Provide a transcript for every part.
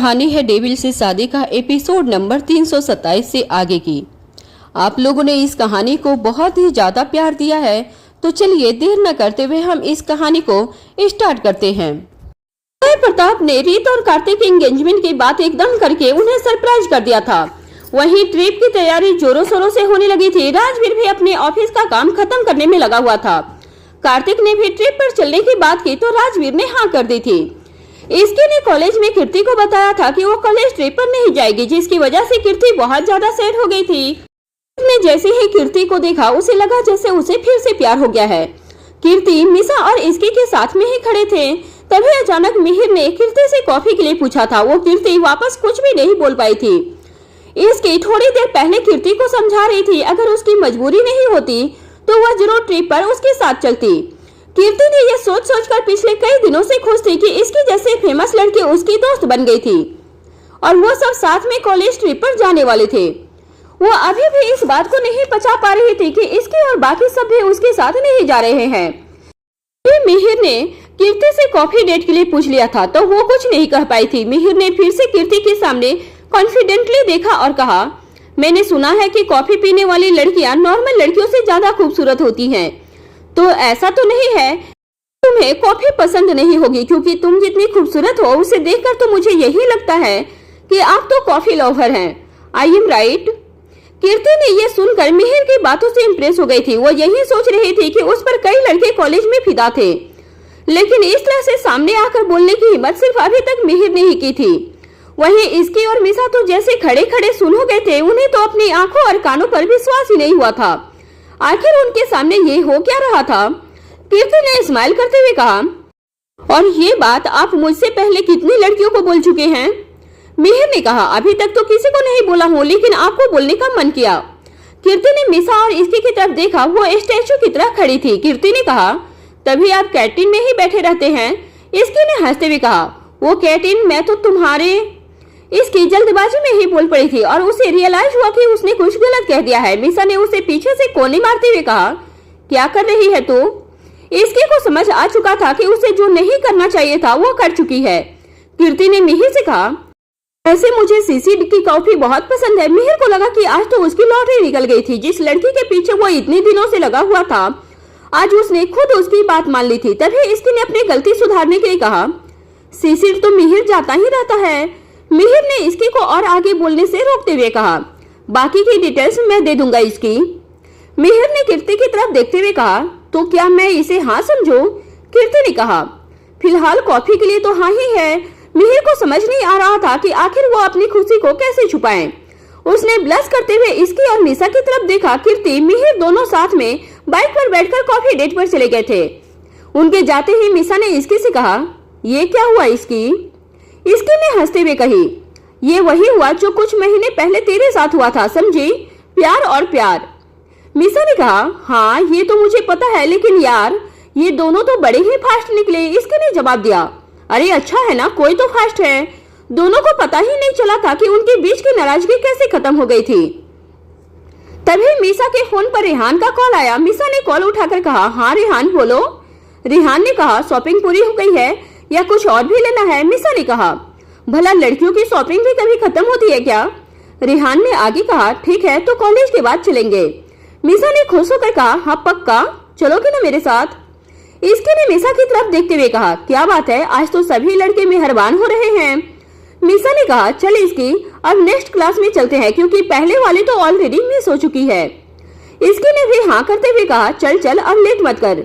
कहानी है डेविल से शादी का एपिसोड नंबर 327 से आगे की। आप लोगों ने इस कहानी को बहुत ही ज्यादा प्यार दिया है, तो चलिए देर न करते हुए हम इस कहानी को स्टार्ट करते हैं। प्रताप ने रीत और कार्तिक एंगेजमेंट की बात एकदम करके उन्हें सरप्राइज कर दिया था। वहीं ट्रिप की तैयारी जोरों शोरों से होने लगी थी। राजवीर भी अपने ऑफिस का काम खत्म करने में लगा हुआ था। कार्तिक ने भी ट्रिप पर चलने की बात की तो राजवीर ने हाँ कर दी थी। इसके ने कॉलेज में कीर्ति को बताया था कि वो कॉलेज ट्रिप पर नहीं जाएगी, जिसकी वजह से कीर्ति बहुत ज्यादा सैड हो गई थी। ने जैसे ही कीर्ति को देखा उसे लगा जैसे उसे फिर से प्यार हो गया है। कीर्ति मिसा और इसके के साथ में ही खड़े थे। तभी अचानक मिहिर ने कीर्ति से कॉफी के लिए पूछा था। वो कीर्ति वापस कुछ भी नहीं बोल पाई थी। इसकी थोड़ी देर पहले कीर्ति को समझा रही थी, अगर उसकी मजबूरी नहीं होती तो वह जरूर ट्रिप पर उसके साथ चलती। कीर्ति ने यह सोच सोचकर पिछले कई दिनों से खुश थी कि इसकी जैसे फेमस लड़की उसकी दोस्त बन गई थी और वो सब साथ में कॉलेज ट्रिप पर जाने वाले थे। वो अभी भी इस बात को नहीं पचा पा रही थी कि इसके और बाकी सब भी उसके साथ नहीं जा रहे हैं। मिहिर ने कीर्ति से कॉफी डेट के लिए पूछ लिया था तो वो कुछ नहीं कह पाई थी। मिहिर ने फिर से कीर्ति के सामने कॉन्फिडेंटली देखा और कहा, मैंने सुना है कि कॉफी पीने वाली लड़कियां नॉर्मल लड़कियों से ज्यादा खूबसूरत होती हैं। तो ऐसा तो नहीं है तुम्हें कॉफी पसंद नहीं होगी, क्योंकि तुम जितनी खूबसूरत हो उसे देखकर तो मुझे यही लगता है कि आप तो कॉफी लवर हैं। I am right? कीर्ति ने ये सुनकर मिहिर की बातों से इम्प्रेस हो गई थी। वो यही सोच रही थी कि उस पर कई लड़के कॉलेज में फिदा थे, लेकिन इस तरह से सामने आकर बोलने की हिम्मत सिर्फ अभी तक मिहिर ने ही की थी। वहीं इसकी और मिसा तो जैसे खड़े खड़े सुन हो गए थे। उन्हें तो अपनी आंखों और कानों पर विश्वास ही नहीं हुआ था। आखिर उनके सामने ये हो क्या रहा था? कीर्ति ने स्माइल करते हुए कहा, और ये बात आप मुझसे पहले कितनी लड़कियों को बोल चुके हैं? मिहिर ने कहा, अभी तक तो किसी को नहीं बोला हूँ, लेकिन आपको बोलने का मन किया। कीर्ति ने मिसा और इसकी की तरफ देखा। वो स्टैचू की तरह खड़ी थी। कीर्ति ने कहा, तभी आप कैंटीन में ही बैठे रहते हैं? इसकी ने हंसते हुए कहा, वो कैंटीन मैं तो तुम्हारे। इसकी जल्दबाजी में ही बोल पड़ी थी और उसे रियलाइज हुआ कि उसने कुछ गलत कह दिया है। मिसा ने उसे पीछे से कोने मारते हुए कहा, क्या कर रही है तू? इसके को समझ आ चुका था कि उसे जो नहीं करना चाहिए था वो कर चुकी है। कीर्ति ने मिहिर से कहा, वैसे मुझे सीसी की कॉफी बहुत पसंद है। मिहिर को लगा कि आज तो उसकी लॉटरी निकल गई थी। जिस लड़की के पीछे वो इतने दिनों से लगा हुआ था, आज उसने खुद उसकी बात मान ली थी। तभी इसकी ने अपनी गलती सुधारने के लिए कहा, सीसी तो मिहिर जाता ही रहता है। मिहिर ने इसकी को और आगे बोलने से रोकते हुए कहा, बाकी की डिटेल्स मैं दे दूंगा इसकी। मिहिर ने कीर्ति की तरफ देखते हुए कहा, तो क्या मैं इसे हाँ समझूं? कीर्ति ने कहा, फिलहाल कॉफी के लिए तो हाँ ही है। मिहिर को समझ नहीं आ रहा था कि आखिर वो अपनी खुशी को कैसे छुपाएं। उसने ब्लश करते हुए इसकी और मिसा की तरफ देखा। कीर्ति मिहिर दोनों साथ में बाइक पर बैठकर कॉफी डेट पर चले गए थे। उनके जाते ही मिसा ने इसकी से कहा, ये क्या हुआ इसकी? इसकी ने हंसते हुए कही, ये वही हुआ जो कुछ महीने पहले तेरे साथ हुआ था, समझी? प्यार और प्यार। मिसा ने कहा, हाँ ये तो मुझे पता है, लेकिन यार ये दोनों तो बड़े ही फास्ट निकले। इसके ने जवाब दिया, अरे अच्छा है ना, कोई तो फास्ट है। दोनों को पता ही नहीं चला था कि उनके बीच की नाराजगी कैसे खत्म हो गई थी। तभी मिसा के फोन पर रेहान का कॉल आया। मिसा ने कॉल उठाकर कहा, हाँ रेहान बोलो। रेहान ने कहा, शॉपिंग पूरी हो गई है या कुछ और भी लेना है? मिसा ने कहा, भला लड़कियों की शॉपिंग भी कभी खत्म होती है क्या? रेहान ने आगे कहा, ठीक है तो कॉलेज के बाद चलेंगे। मिसा ने खुश होकर कहा, हाँ पक्का, चलोगे ना मेरे साथ? इसके ने मिसा की तरफ देखते हुए कहा, क्या बात है, आज तो सभी लड़के मेहरबान हो रहे हैं। मिसा ने कहा, चल इसकी अब नेक्स्ट क्लास में चलते हैं, क्योंकि पहले वाली तो ऑलरेडी मिस हो चुकी है। इसके ने भी हाँ करते हुए कहा, चल चल अब लेट मत कर।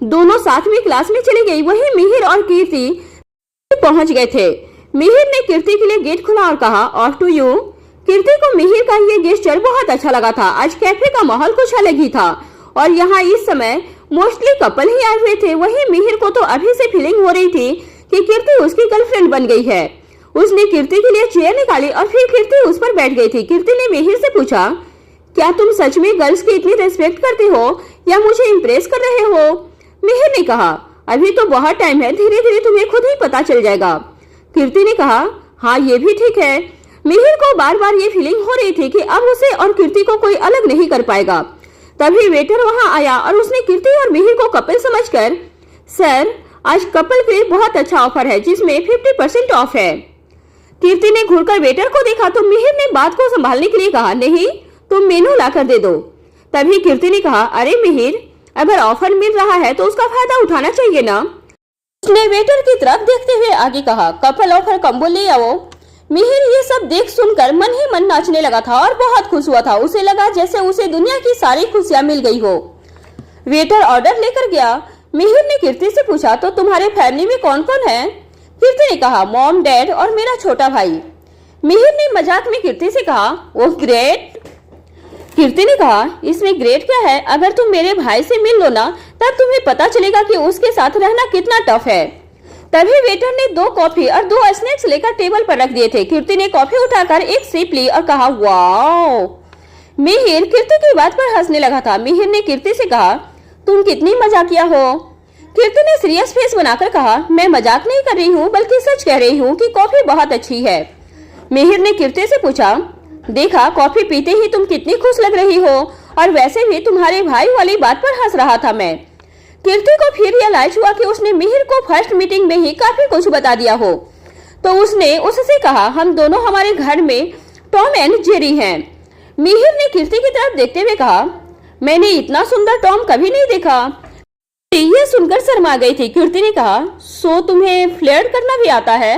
दोनों साथ में क्लास में चली गई। वहीं मिहिर और कीर्ति पहुंच गए थे। मिहिर ने कीर्ति के लिए गेट खोला और कहा, ऑफ टू यू। कीर्ति को मिहिर का ये गेस्चर बहुत अच्छा लगा था। आज कैफे का माहौल कुछ अलग ही था और यहाँ इस समय मोस्टली कपल ही आए हुए थे। वहीं मिहिर को तो अभी से फीलिंग हो रही थी कि कीर्ति उसकी गर्लफ्रेंड बन गई है। उसने कीर्ति के लिए चेयर निकाली और फिर कीर्ति उस पर बैठ गई थी। कीर्ति ने मिहिर से पूछा, क्या तुम सच में गर्ल्स की इतनी रेस्पेक्ट करते हो या मुझे इम्प्रेस कर रहे हो? मिहिर ने कहा, अभी तो बहुत टाइम है, धीरे धीरे तुम्हें खुद ही पता चल जाएगा। कीर्ति ने कहा, हाँ ये भी ठीक है। मिहिर को बार बार ये फीलिंग हो रही थी कि अब उसे और कीर्ति को कोई अलग नहीं कर पाएगा। तभी वेटर वहां आया और उसने कीर्ति और मिहिर को कपल समझकर, सर आज कपल के लिए बहुत अच्छा ऑफर है जिसमें 50% ऑफ है। कीर्ति ने घूरकर वेटर को देखा तो मिहिर ने बात को संभालने के लिए कहा, नहीं, तुम मेनू ला कर दे दो। तभी कीर्ति ने कहा, अरे मिहिर, अगर ऑफर मिल रहा है तो उसका फायदा उठाना चाहिए ना। उसने वेटर की तरफ देखते हुए आगे कहा, कपल ऑफर कम्बो ले आओ। मिहिर ये सब देख सुनकर मन ही मन नाचने लगा था और बहुत खुश हुआ था। उसे लगा जैसे उसे दुनिया की सारी खुशियां मिल गई हो। वेटर ऑर्डर लेकर गया। मिहिर ने कीर्ति से पूछा, तो तुम्हारे फैमिली में कौन कौन है? कीर्ति ने कहा, मॉम, डैड और मेरा छोटा भाई। मिहिर ने मजाक में कीर्ति से कहा, ओह ग्रेट। कीर्ति ने कहा, इसमें ग्रेट क्या है? अगर तुम मेरे भाई से मिल लो ना, तब तुम्हें पता चलेगा कि उसके साथ रहना कितना टफ है। तभी वेटर ने 2 कॉफी और 2 स्नैक्स लेकर टेबल पर रख दिए थे। कीर्ति ने कॉफी उठाकर एक सिप ली और कहा, वाओ। मिहिर कीर्ति की बात पर हंसने लगा था। मिहिर ने कीर्ति से कहा, तुम कितनी मजाकिया हो। कीर्ति ने सीरियस फेस बनाकर कहा, मैं मजाक नहीं कर रही हूँ बल्कि सच कह रही हूँ कि कॉफी बहुत अच्छी है। मिहिर ने कीर्ति से पूछा, देखा कॉफी पीते ही तुम कितनी खुश लग रही हो, और वैसे भी तुम्हारे भाई वाली बात पर हंस रहा था मैं। कीर्ति को फिर रियलाइज हुआ कि उसने मिहिर को फर्स्ट मीटिंग में ही काफी कुछ बता दिया हो, तो उसने उससे कहा, हम दोनों हमारे घर में टॉम एंड जेरी हैं। मिहिर ने कीर्ति की तरफ देखते हुए कहा, मैंने इतना सुंदर टॉम कभी नहीं देखा। ये सुनकर शर्मा गई थी। कीर्ति ने कहा, सो तुम्हें फ्लर्ट करना भी आता है?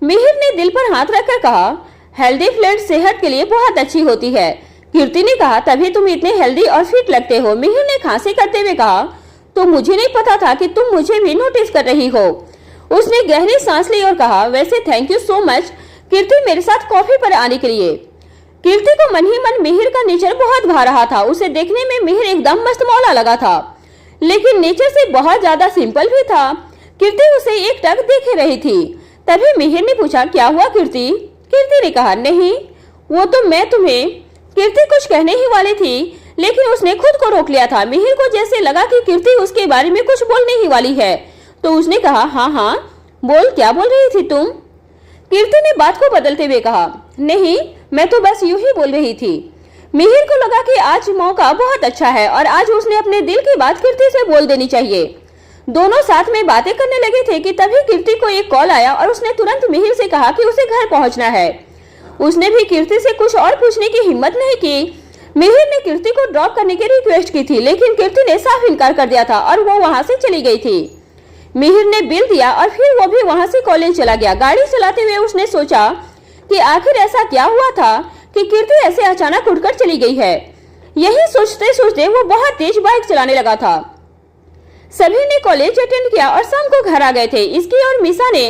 मिहिर ने दिल पर हाथ रखकर कहा, हेल्दी फ्लर्ट सेहत के लिए बहुत अच्छी होती है। कीर्ति ने कहा, तभी तुम इतने हेल्दी और फिट लगते हो। मिहिर ने खांसी करते हुए कहा, तो मुझे नहीं पता था कि तुम मुझे भी नोटिस कर रही हो। उसने गहरी सांस ली और कहा, वैसे थैंक यू सो मच कीर्ति मेरे साथ कॉफी पर आने के लिए। कीर्ति को मन ही मन मिहिर का नेचर बहुत भा रहा था। उसे देखने में मिहिर एकदम मस्त मौला लगा था, लेकिन नेचर से बहुत ज्यादा सिंपल भी था। कीर्ति उसे एक टक देखे रही थी। तभी मिहिर ने पूछा, क्या हुआ कीर्ति? कीर्ति ने कहा, नहीं, वो तो मैं तुम्हें। कीर्ति कुछ कहने ही वाली थी, लेकिन उसने खुद को रोक लिया था। मिहिर को जैसे लगा कि कीर्ति उसके बारे में कुछ बोलने ही वाली है, तो उसने कहा, हाँ, बोल, क्या बोल रही थी तुम? कीर्ति ने बात को बदलते हुए कहा, नहीं, मैं तो बस यूं ही बोल रही थी। मिहिर को लगा कि आज मौका बहुत अच्छा है और आज उसने अपने दिल की बात कीर्ति से बोल देनी चाहिए। दोनों साथ में बातें करने लगे थे कि तभी कीर्ति को एक कॉल आया और उसने तुरंत मिहिर से कहा कि उसे घर पहुंचना है। उसने भी कीर्ति से कुछ और पूछने की हिम्मत नहीं की। मिहिर ने कीर्ति को ड्रॉप करने की रिक्वेस्ट की थी, लेकिन कीर्ति ने साफ इनकार कर दिया था और वो वहां से चली गई थी। मिहिर ने बिल दिया और फिर वो भी वहां से कॉलेज चला गया। गाड़ी चलाते हुए उसने सोचा कि आखिर ऐसा क्या हुआ था कि कीर्ति ऐसे अचानक उठकर चली गई है। यही सोचते सोचते वो बहुत तेज बाइक चलाने लगा था। सभी ने कॉलेज अटेंड किया और शाम को घर आ गए थे। इसकी और मिसा ने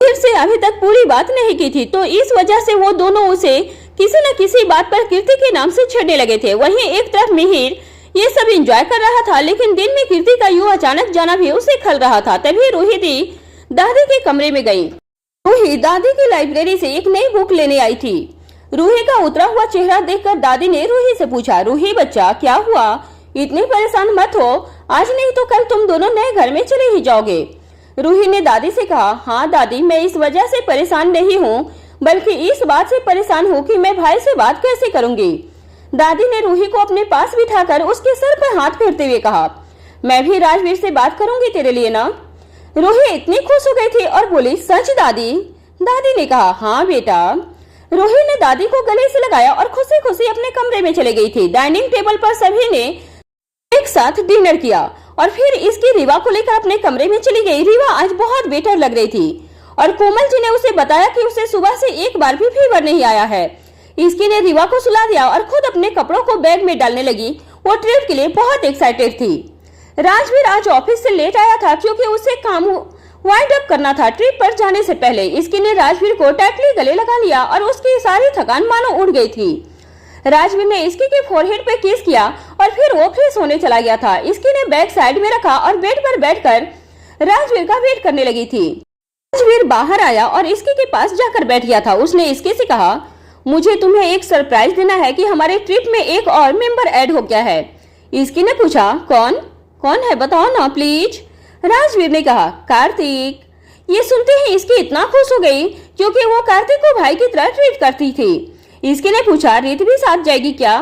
मिहिर से अभी तक पूरी बात नहीं की थी, तो इस वजह से वो दोनों उसे किसी न किसी बात पर कीर्ति के नाम से छेड़ने लगे थे। वहीं एक तरफ मिहिर ये सब एंजॉय कर रहा था, लेकिन दिन में कीर्ति का यूं अचानक जाना भी उसे खल रहा था। तभी रूही दी दादी के कमरे में गई। रूही दादी की लाइब्रेरी से एक नई बुक लेने आई थी। रूही का उतरा हुआ चेहरा देखकर दादी ने रूही से पूछा, रूही बच्चा, क्या हुआ? इतनी परेशान मत हो, आज नहीं तो कल तुम दोनों नए घर में चले ही जाओगे। रूही ने दादी से कहा, हाँ दादी, मैं इस वजह से परेशान नहीं हूँ, बल्कि इस बात से परेशान हूँ कि मैं भाई से बात कैसे करूंगी। दादी ने रूही को अपने पास बिठाकर उसके सर पर हाथ फेरते हुए कहा, मैं भी राजवीर से बात करूंगी तेरे लिए ना। रूही इतनी खुश हो गई थी और बोली, सच दादी? दादी ने कहा, हाँ बेटा। रूही ने दादी को गले से लगाया और खुशी खुशी अपने कमरे में चली गई थी। डाइनिंग टेबल पर सभी ने एक साथ डिनर किया और फिर इसकी रीवा को लेकर अपने कमरे में चली गई। रीवा आज बहुत बेटर लग रही थी और कोमल जी ने उसे बताया कि उसे सुबह से एक बार भी फीवर नहीं आया है। इसकी ने रीवा को सुला दिया और खुद अपने कपड़ों को बैग में डालने लगी। वो ट्रिप के लिए बहुत एक्साइटेड थी। राजवीर आज ऑफिस से लेट आया था क्योंकि उसे काम वाइंड अप करना था ट्रिप पर जाने से पहले। इसकी ने राजवीर को टाइटली गले लगा लिया और उसकी सारी थकान मानो उड़ गई थी। राजवीर ने इसकी के फोरहेड पे किस किया और फिर वो फ्रेश होने चला गया था। इसकी ने बैग साइड में रखा और बेड पर बैठकर राजवीर का वेट करने लगी थी। राजवीर बाहर आया और इसकी के पास जाकर बैठ गया था। उसने इसके से कहा, मुझे तुम्हें एक सरप्राइज देना है कि हमारे ट्रिप में एक और मेंबर ऐड हो गया है। इसकी ने पूछा, कौन है बताओ ना प्लीज। राजवीर ने कहा, कार्तिक। ये सुनते ही इसकी इतना खुश हो गई क्योंकि वो कार्तिक को भाई की तरह ट्रीट करती थी। इसकी ने पूछा, रीत भी साथ जाएगी क्या?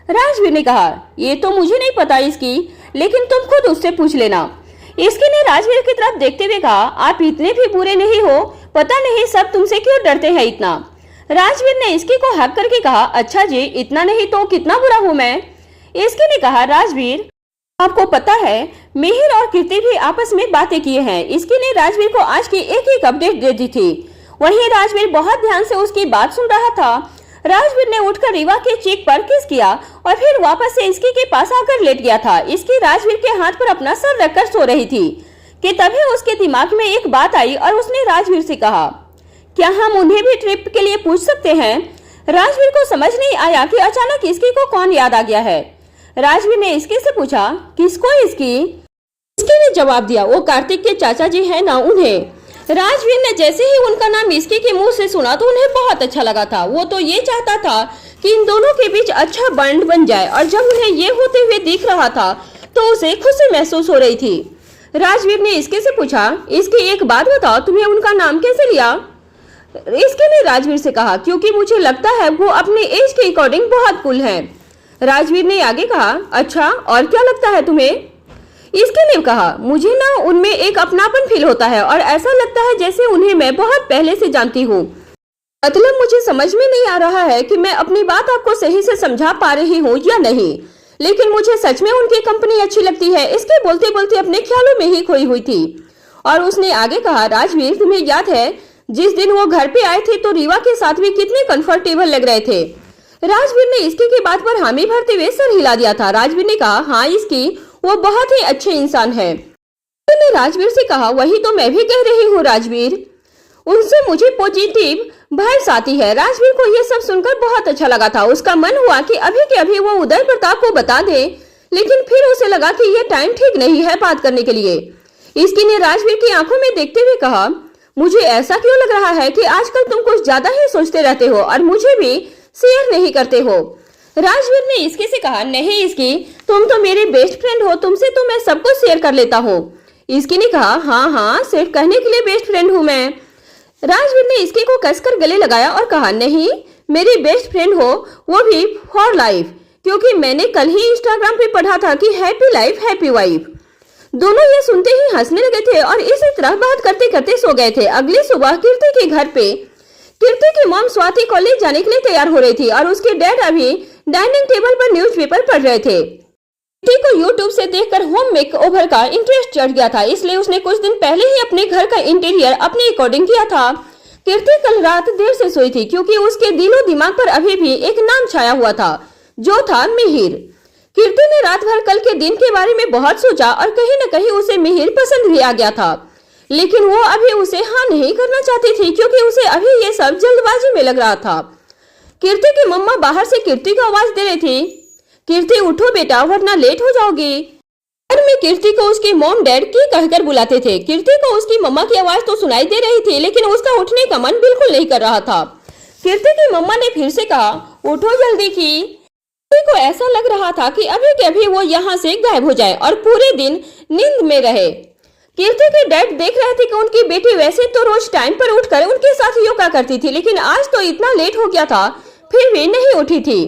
राजवीर ने कहा, ये तो मुझे नहीं पता इसकी, लेकिन तुम खुद उससे पूछ लेना। इसकी ने राजवीर की तरफ देखते हुए कहा, आप इतने भी बुरे नहीं हो, पता नहीं सब तुमसे क्यों डरते हैं इतना। राजवीर ने इसकी को हक करके कहा, अच्छा जी, इतना नहीं तो कितना बुरा हूं मैं। इसकी ने कहा, राजवीर आपको पता है मिहिर और कीर्ति भी आपस में बातें किए हैं। इसकी ने राजवीर को आज की एक एक अपडेट दे दी थी। वहीं राजवीर बहुत ध्यान से उसकी बात सुन रहा था। राजवीर ने उठकर रीवा के चीक पर किस किया और फिर वापस से इसकी के पास आकर लेट गया था। इसकी राजवीर के हाथ पर अपना सर रखकर सो रही थी कि तभी उसके दिमाग में एक बात आई और उसने राजवीर से कहा, क्या हम उन्हें भी ट्रिप के लिए पूछ सकते हैं। राजवीर को समझ नहीं आया कि अचानक इसकी को कौन याद आ गया है। राजवीर ने इसकी से पूछा, किसको इसकी? इसकी ने जवाब दिया, वो कार्तिक के चाचा जी है ना, उन्हें। राजवीर ने जैसे ही उनका नाम इसकी के मुंह से सुना तो उन्हें बहुत अच्छा लगा था। वो तो ये चाहता था कि इन दोनों के बीच अच्छा बॉन्ड बन जाए और जब उन्हें ये होते हुए दिख रहा था तो उसे खुशी महसूस हो रही थी। राजवीर ने इसके से पूछा, इसकी एक बात बताओ, तुम्हें उनका नाम कैसे लिया? इसके ने राजवीर से कहा, क्योंकि मुझे लगता है वो अपने एज के अकॉर्डिंग बहुत कूल है। राजवीर ने आगे कहा, अच्छा और क्या लगता है तुम्हें? इसके ने कहा, मुझे ना उनमें एक अपनापन फील होता है और ऐसा लगता है जैसे उन्हें मैं बहुत पहले से जानती हूँ। मतलब मुझे समझ में नहीं आ रहा है कि मैं अपनी बात आपको सही से समझा पा रही हूँ या नहीं, लेकिन मुझे सच में उनकी कंपनी अच्छी लगती है। इसके बोलते बोलते अपने ख्यालों में ही खोई हुई थी और उसने आगे कहा, राजवीर तुम्हें याद है जिस दिन वो घर पे आए थे तो रीवा के साथ भी कितने कंफर्टेबल लग रहे थे। राजवीर ने इसकी की बात पर हामी भरते हुए सर हिला दिया था। राजवीर ने कहा, हाँ इसकी वो बहुत ही अच्छे इंसान है। मैंने राजवीर से कहा, वही तो मैं भी कह रही हूँ राजवीर, उनसे मुझे पॉजिटिव वाइब्स आती है। राजवीर को ये सब सुनकर बहुत अच्छा लगा था। उसका मन हुआ कि अभी के अभी वो उदय प्रताप को बता दे, लेकिन फिर उसे लगा कि ये टाइम ठीक नहीं है बात करने के लिए। इसकी ने राजवीर की आंखों में देखते हुए कहा, मुझे ऐसा क्यों लग रहा है कि आजकल तुम कुछ ज्यादा ही सोचते रहते हो और मुझे भी शेयर नहीं करते हो। राजवीर ने इसके से कहा, नहीं इसकी, तुम तो मेरे बेस्ट फ्रेंड हो, तुमसे तो मैं सब कुछ शेयर कर लेता हूँ। इसकी ने कहा, हाँ हाँ सिर्फ कहने के लिए बेस्ट फ्रेंड हूँ मैं। राजवीर ने इसकी को कसकर गले लगाया और कहा, नहीं मेरी बेस्ट फ्रेंड हो, वो भी फॉर लाइफ, क्योंकि मैंने कल ही इंस्टाग्राम पे पढ़ा था कि हैप्पी लाइफ हैप्पी वाइफ। दोनों ये सुनते ही हंसने लगे थे और इसी तरह बात करते करते सो गए थे। अगली सुबह कीर्ति के घर पे कीर्ति की मॉम स्वाति कॉलेज जाने के लिए तैयार हो रही थी और उसके डैड अभी डाइनिंग टेबल पर न्यूज़पेपर पढ़ रहे थे। कीर्ति को यूट्यूब से देखकर होम मेकओवर का इंटरेस्ट चढ़ गया था, इसलिए उसने कुछ दिन पहले ही अपने घर का इंटीरियर अपने अकॉर्डिंग किया था। कीर्ति कल रात देर से सोई थी क्योंकि उसके दिलो दिमाग पर अभी भी एक नाम छाया हुआ था, जो था मिहिर। कीर्ति ने रात भर कल के दिन के बारे में बहुत सोचा और कहीं न कहीं उसे मिहिर पसंद भी आ गया था, लेकिन वो अभी उसे हाँ नहीं करना चाहती थी क्योंकि उसे अभी ये सब जल्दबाजी में लग रहा था। कीर्ति की मम्मा बाहर से कीर्ति को आवाज दे रही थी, कीर्ति उठो बेटा वरना लेट हो जाओगी। घर में कीर्ति को उसके मॉम डैड की कहकर बुलाते थे। कीर्ति को उसकी मम्मा की आवाज तो सुनाई दे रही थी, लेकिन उसका उठने का मन बिल्कुल नहीं कर रहा था। कीर्ति की मम्मा ने फिर से कहा, उठो जल्दी की। कीर्ति को ऐसा लग रहा था कि अभी के अभी वो यहाँ से गायब हो जाए और पूरे दिन नींद में रहे। कीर्ति के डैड देख रहे थे कि उनकी बेटी वैसे तो रोज टाइम पर उठकर उनके साथ योगा करती थी, लेकिन आज तो इतना लेट हो गया था फिर भी नहीं उठी थी।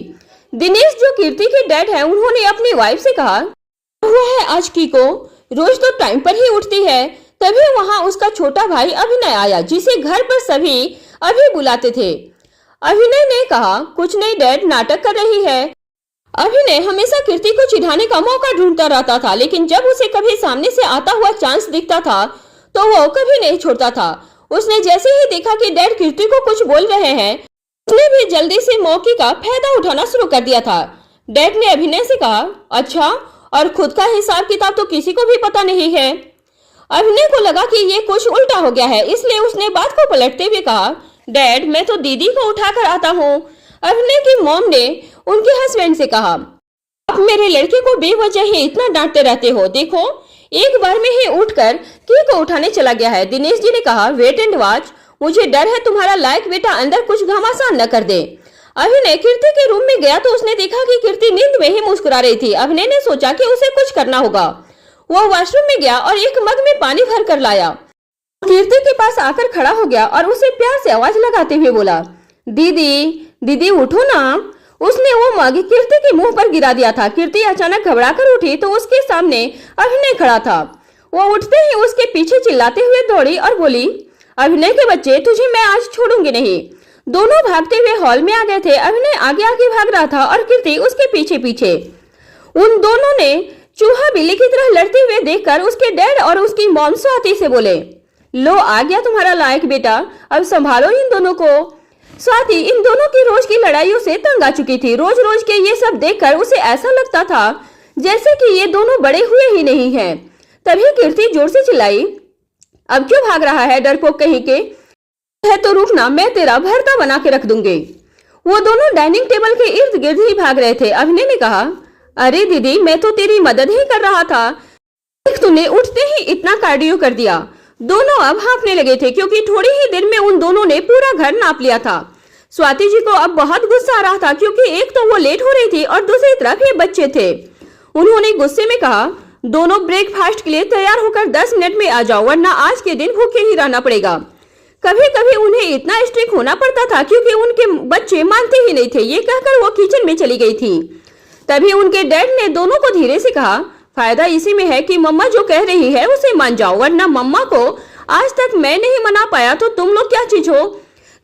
दिनेश जो कीर्ति के डैड हैं, उन्होंने अपनी वाइफ से कहा, हुआ है आज की को रोज तो टाइम पर ही उठती है। तभी वहां उसका छोटा भाई अभिनय आया, जिसे घर पर सभी अभी बुलाते थे। अभिनय ने कहा, कुछ नहीं डैड, नाटक कर रही है। अभिनय हमेशा कीर्ति को चिढ़ाने का मौका ढूंढता रहता था, लेकिन जब उसे कभी सामने से आता हुआ चांस दिखता था तो वो कभी नहीं छोड़ता था। उसने जैसे ही देखा कि डैड कीर्ति को कुछ बोल रहे हैं, उसने भी जल्दी से मौके का फायदा उठाना शुरू कर दिया था। डैड ने अभिनय से कहा, अच्छा, और खुद का हिसाब किताब तो किसी को भी पता नहीं है। अभिनय को लगा कि ये कुछ उल्टा हो गया है, इसलिए उसने बात को पलटते हुए कहा, डैड मैं तो दीदी को उठा कर आता हूँ। अभिनय की मॉम ने उनके हस्बैंड से कहा, आप मेरे लड़के को बेवजह ही इतना डांटते रहते हो, देखो एक बार में ही उठकर की को उठाने चला गया है। दिनेश जी ने कहा, वेट एंड वॉच, मुझे डर है तुम्हारा लायक बेटा अंदर कुछ घमासान न कर दे। अभिनय कीर्ति के रूम में गया तो उसने देखा कि कीर्ति नींद में ही मुस्कुरा रही थी। अभिनय ने सोचा कि उसे कुछ करना होगा। वो वॉशरूम में गया और एक मग में पानी भर कर लाया। कीर्ति के पास आकर खड़ा हो गया और उसे प्यार से आवाज लगाते हुए बोला, दीदी दीदी उठो ना। उसने वो मग कीर्ति के मुंह पर गिरा दिया था। कीर्ति अचानक घबरा कर उठी तो उसके सामने अभिनय खड़ा था। वो उठते ही उसके पीछे चिल्लाते हुए दौड़ी और बोली, अभिनय के बच्चे, तुझे मैं आज छोड़ूंगी नहीं। दोनों भागते हुए हॉल में आ गए थे। अभिनय आगे आगे भाग रहा था और कीर्ति उसके पीछे पीछे। उन दोनों ने चूहा बिल्ली की तरह लड़ते हुए देखकर उसके डैड और उसकी मॉम स्वाति से बोले, लो आ गया तुम्हारा लायक बेटा, अब संभालो इन दोनों को। स्वाति इन दोनों की रोज की लड़ाइयों से तंग आ चुकी थी। रोज रोज के ये सब देखकर उसे ऐसा लगता था जैसे कि ये दोनों बड़े हुए ही नहीं हैं। तभी कीर्ति जोर से चिल्लाई, अब क्यों भाग रहा है डरपोक कहीं के, है तो रुकना, मैं तेरा भरता बना के रख दूंगी। वो दोनों डाइनिंग टेबल के इर्द गिर्द ही भाग रहे थे। अभिनय ने कहा, अरे दीदी, मैं तो तेरी मदद ही कर रहा था, तूने उठते ही इतना कार्डियो कर दिया। दोनों अब हाँफने लगे थे क्योंकि थोड़ी ही देर में उन दोनों ने पूरा घर नाप लिया था। स्वाति जी को अब बहुत गुस्सा आ रहा था क्योंकि एक तो वो लेट हो रही थी और दूसरी तरफ ये बच्चे थे। उन्होंने गुस्से में कहा, दोनों ब्रेकफास्ट के लिए तैयार होकर 10 मिनट में आ जाओ, वरना आज के दिन भूखे ही रहना पड़ेगा। कभी कभी उन्हें इतना स्ट्रिक्ट होना पड़ता था क्योंकि उनके बच्चे मानते ही नहीं थे। ये कहकर वो किचन में चली गई थी। तभी उनके डैड ने दोनों को धीरे से कहा, फायदा इसी में है कि मम्मा जो कह रही है उसे मान जाओ, वरना मम्मा को आज तक मैं नहीं मना पाया तो तुम लोग क्या चीज हो।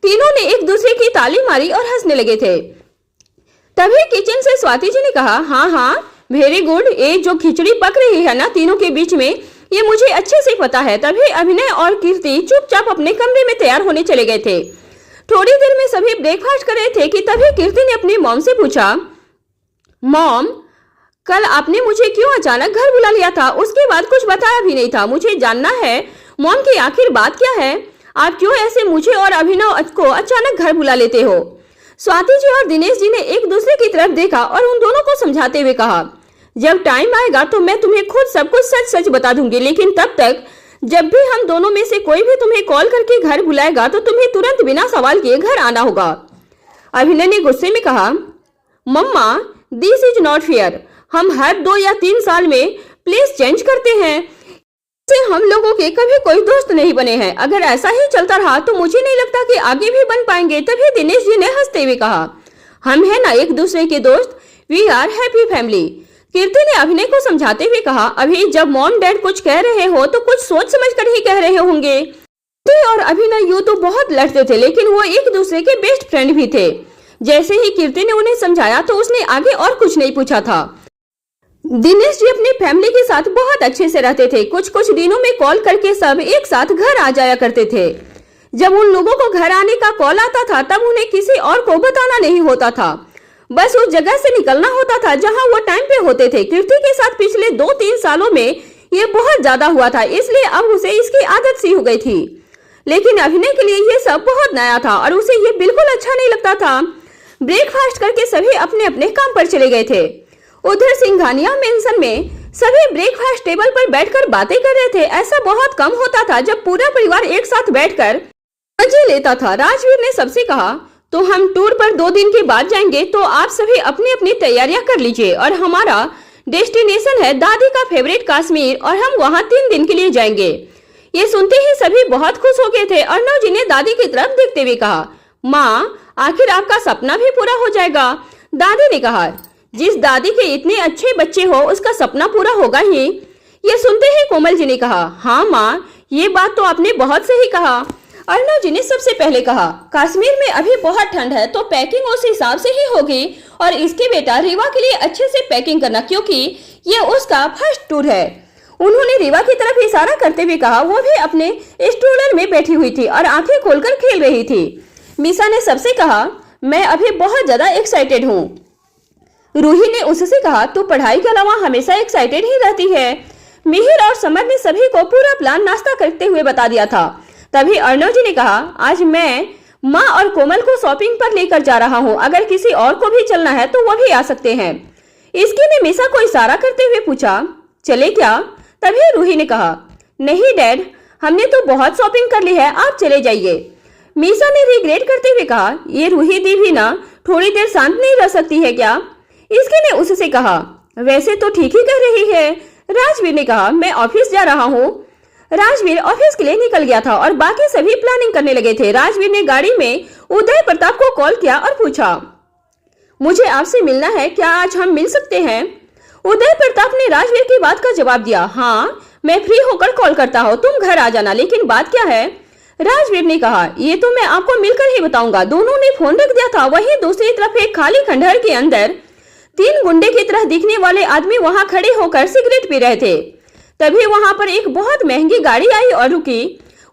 तीनों ने एक दूसरे की ताली मारी और हंसने लगे थे। तभी किचन से स्वाति जी ने कहा, हाँ हाँ वेरी गुड, ये जो खिचड़ी पक रही है ना तीनों के बीच में, ये मुझे अच्छे से पता है। तभी अभिनय और कीर्ति चुपचाप अपने कमरे में तैयार होने चले गए थे। थोड़ी देर में सभी ब्रेकफास्ट कर रहे थे कि तभी कीर्ति ने अपनी मॉम से पूछा, मॉम कल आपने मुझे क्यों अचानक घर बुला लिया था, उसके बाद कुछ बताया भी नहीं था। मुझे जानना है मॉम की आखिर बात क्या है, आप क्यों ऐसे मुझे और अभिनव को अचानक घर बुला लेते हो। स्वाति जी और दिनेश जी ने एक दूसरे की तरफ देखा और उन दोनों को समझाते हुए कहा, जब टाइम आएगा तो मैं तुम्हें खुद सब कुछ सच सच बता दूंगी, लेकिन तब तक जब भी हम दोनों में से कोई भी तुम्हें कॉल करके घर बुलाएगा तो तुम्हें तुरंत बिना सवाल किए घर आना होगा। अभिनय ने गुस्से में कहा, मम्मा दिस इज नॉट फेयर, हम हर 2 या 3 साल में प्लेस चेंज करते हैं, इससे हम लोगों के कभी कोई दोस्त नहीं बने हैं। अगर ऐसा ही चलता रहा तो मुझे नहीं लगता कि आगे भी बन पाएंगे। तभी दिनेश जी ने हंसते हुए कहा, हम है ना एक दूसरे के दोस्त, वी आर हैप्पी फैमिली। कीर्ति ने अभिनय को समझाते हुए कहा, अभी जब मॉम डैड कुछ कह रहे हो तो कुछ सोच समझ कर ही कह रहे होंगे। कीर्ति और अभिनय यूं तो बहुत लड़ते थे लेकिन वो एक दूसरे के बेस्ट फ्रेंड भी थे। जैसे ही कीर्ति ने उन्हें समझाया तो उसने आगे और कुछ नहीं पूछा था। दिनेश जी अपनी फैमिली के साथ बहुत अच्छे से रहते थे। कुछ कुछ दिनों में कॉल करके सब एक साथ घर आ जाया करते थे। जब उन लोगों को घर आने का कॉल आता था तब उन्हें किसी और को बताना नहीं होता था, बस उस जगह से निकलना होता था जहां वो टाइम पे होते थे। कीर्ति के साथ पिछले 2-3 सालों में ये बहुत ज्यादा हुआ था, इसलिए अब उसे इसकी आदत सी हो गई थी। लेकिन अभिनय के लिए ये सब बहुत नया था और उसे ये बिल्कुल अच्छा नहीं लगता था। ब्रेकफास्ट करके सभी अपने अपने काम पर चले गए थे। उधर सिंघानिया मेंशन में सभी ब्रेकफास्ट टेबल पर बैठकर बातें कर रहे थे। ऐसा बहुत कम होता था जब पूरा परिवार एक साथ बैठकर मजे लेता था। राजवीर ने सबसे कहा, तो हम टूर पर 2 दिन के बाद जाएंगे, तो आप सभी अपनी अपनी तैयारियां कर लीजिए और हमारा डेस्टिनेशन है दादी का फेवरेट कश्मीर और हम वहाँ 3 दिन के लिए जाएंगे। ये सुनते ही सभी बहुत खुश हो गए थे। अर्णव जी ने दादी की तरफ देखते हुए कहा, माँ आखिर आपका सपना भी पूरा हो जाएगा। दादी ने कहा, जिस दादी के इतने अच्छे बच्चे हो उसका सपना पूरा होगा ही। ये सुनते ही कोमल जी ने कहा, हाँ माँ ये बात तो आपने बहुत सही कहा। अर्णव जी ने सबसे पहले कहा, कश्मीर में अभी बहुत ठंड है तो पैकिंग उस हिसाब से ही होगी और इसके बेटा रीवा के लिए अच्छे से पैकिंग करना क्योंकि ये उसका फर्स्ट टूर है। उन्होंने रीवा की तरफ इशारा करते हुए कहा, वो भी अपने स्ट्रोलर में बैठी हुई थी और आंखें खोलकर खेल रही थी। मीसा ने सबसे कहा, मैं अभी बहुत ज्यादा एक्साइटेड हूँ। रूही ने उससे कहा, तू पढ़ाई के अलावा हमेशा एक्साइटेड ही रहती है। मिहिर और समर ने सभी को पूरा प्लान नाश्ता करते हुए बता दिया था। तभी अर्णव जी ने कहा, आज मैं माँ और कोमल को शॉपिंग पर लेकर जा रहा हूँ, अगर किसी और को भी चलना है तो वो भी आ सकते हैं। इसकी ने मीसा को इशारा करते हुए पूछा, चले क्या? तभी रूही ने कहा, नहीं डैड हमने तो बहुत शॉपिंग कर ली है, आप चले जाइए। मीसा ने रिग्रेट करते हुए कहा, ये रूही दी भी ना थोड़ी देर शांत नहीं रह सकती है क्या? इसके ने उससे कहा, वैसे तो ठीक ही कह रही है। राजवीर ने कहा, मैं ऑफिस जा रहा हूँ। राजवीर ऑफिस के लिए निकल गया था और बाकी सभी प्लानिंग करने लगे थे। राजवीर ने गाड़ी में उदय प्रताप को कॉल किया और पूछा, मुझे आपसे मिलना है, क्या आज हम मिल सकते हैं? उदय प्रताप ने राजवीर की बात का जवाब दिया, हाँ मैं फ्री होकर कॉल करता हूँ, तुम घर आ जाना। लेकिन बात क्या है? राजवीर ने कहा, ये तो मैं आपको मिलकर ही बताऊंगा। दोनों ने फोन रख दिया था। वहीं दूसरी तरफ एक खाली खंडहर के अंदर 3 गुंडे की तरह दिखने वाले आदमी वहां खड़े होकर सिगरेट पी रहे थे। तभी वहां पर एक बहुत महंगी गाड़ी आई और रुकी।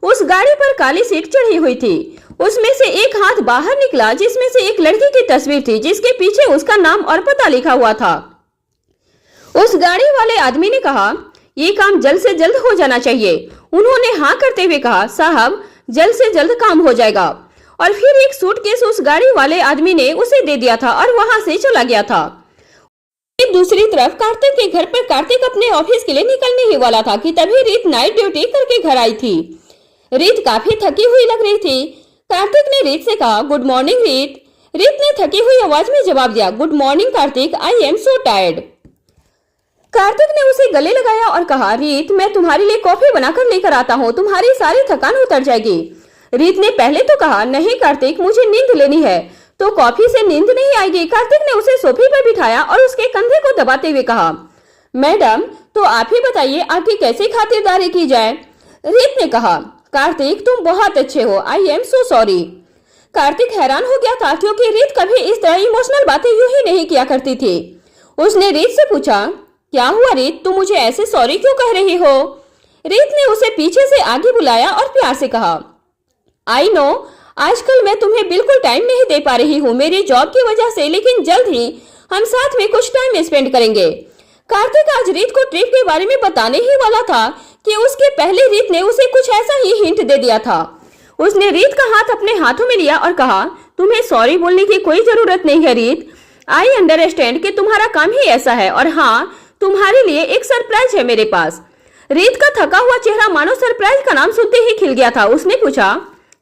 उस गाड़ी पर काली सीट चढ़ी हुई थी। उसमें से एक हाथ बाहर निकला जिसमें से एक लड़की की तस्वीर थी जिसके पीछे उसका नाम और पता लिखा हुआ था। उस गाड़ी वाले आदमी ने कहा, ये काम जल्द से जल्द हो जाना चाहिए। उन्होंने हाँ करते हुए कहा, साहब जल्द से जल्द काम हो जाएगा। और फिर एक सूटकेस उस गाड़ी वाले आदमी ने उसे दे दिया था और वहां से चला गया था। दूसरी तरफ कार्तिक के घर पर कार्तिक अपने ऑफिस के लिए निकलने ही वाला था कि तभी रीत नाइट ड्यूटी करके घर आई थी। रीत काफी थकी हुई लग रही थी। कार्तिक ने रीत से कहा, गुड मॉर्निंग रीत। रीत ने थकी हुई आवाज में जवाब दिया, good morning Kartik, I am so tired. Kartik ने उसे गले लगाया और कहा, रीत मैं तुम्हारे लिए कॉफी बनाकर लेकर आता हूँ, तुम्हारी सारी थकान उतर जाएगी। रीत ने पहले तो कहा, नहीं कार्तिक मुझे नींद लेनी है। तो कॉफी से नींद नहीं आएगी। कार्तिक ने उसे सोफे पर बिठाया और उसके कंधे को दबाते हुए कहा, मैडम तो आप ही बताइए आपकी कैसे खातिरदारी की जाए। रीत ने कहा, कार्तिक तुम बहुत अच्छे हो, I am so sorry. Kartik हैरान हो गया था क्योंकि रीत कभी इस तरह इमोशनल बातें यूं ही नहीं किया करती थी। उसने रीत से पूछा, क्या हुआ रीत, तुम मुझे ऐसे सॉरी क्यों कह रही हो। रीत ने उसे पीछे से आगे बुलाया और प्यार से कहा, आई नो आजकल मैं तुम्हें बिल्कुल टाइम नहीं दे पा रही हूँ मेरी जॉब की वजह से, लेकिन जल्द ही हम साथ में कुछ टाइम स्पेंड करेंगे। कार्तिक आज रीत को ट्रिप के बारे में बताने ही वाला था कि उसके पहले रीत ने उसे कुछ ऐसा ही हिंट दे दिया था। उसने रीत का हाथ अपने हाथों में लिया और कहा, तुम्हें सॉरी बोलने की कोई जरूरत नहीं है रीत, आई अंडरस्टैंड कि तुम्हारा काम ही ऐसा है, और हाँ तुम्हारे लिए एक सरप्राइज है मेरे पास। रीत का थका हुआ चेहरा मानो सरप्राइज का नाम सुनते ही खिल गया था। उसने पूछा,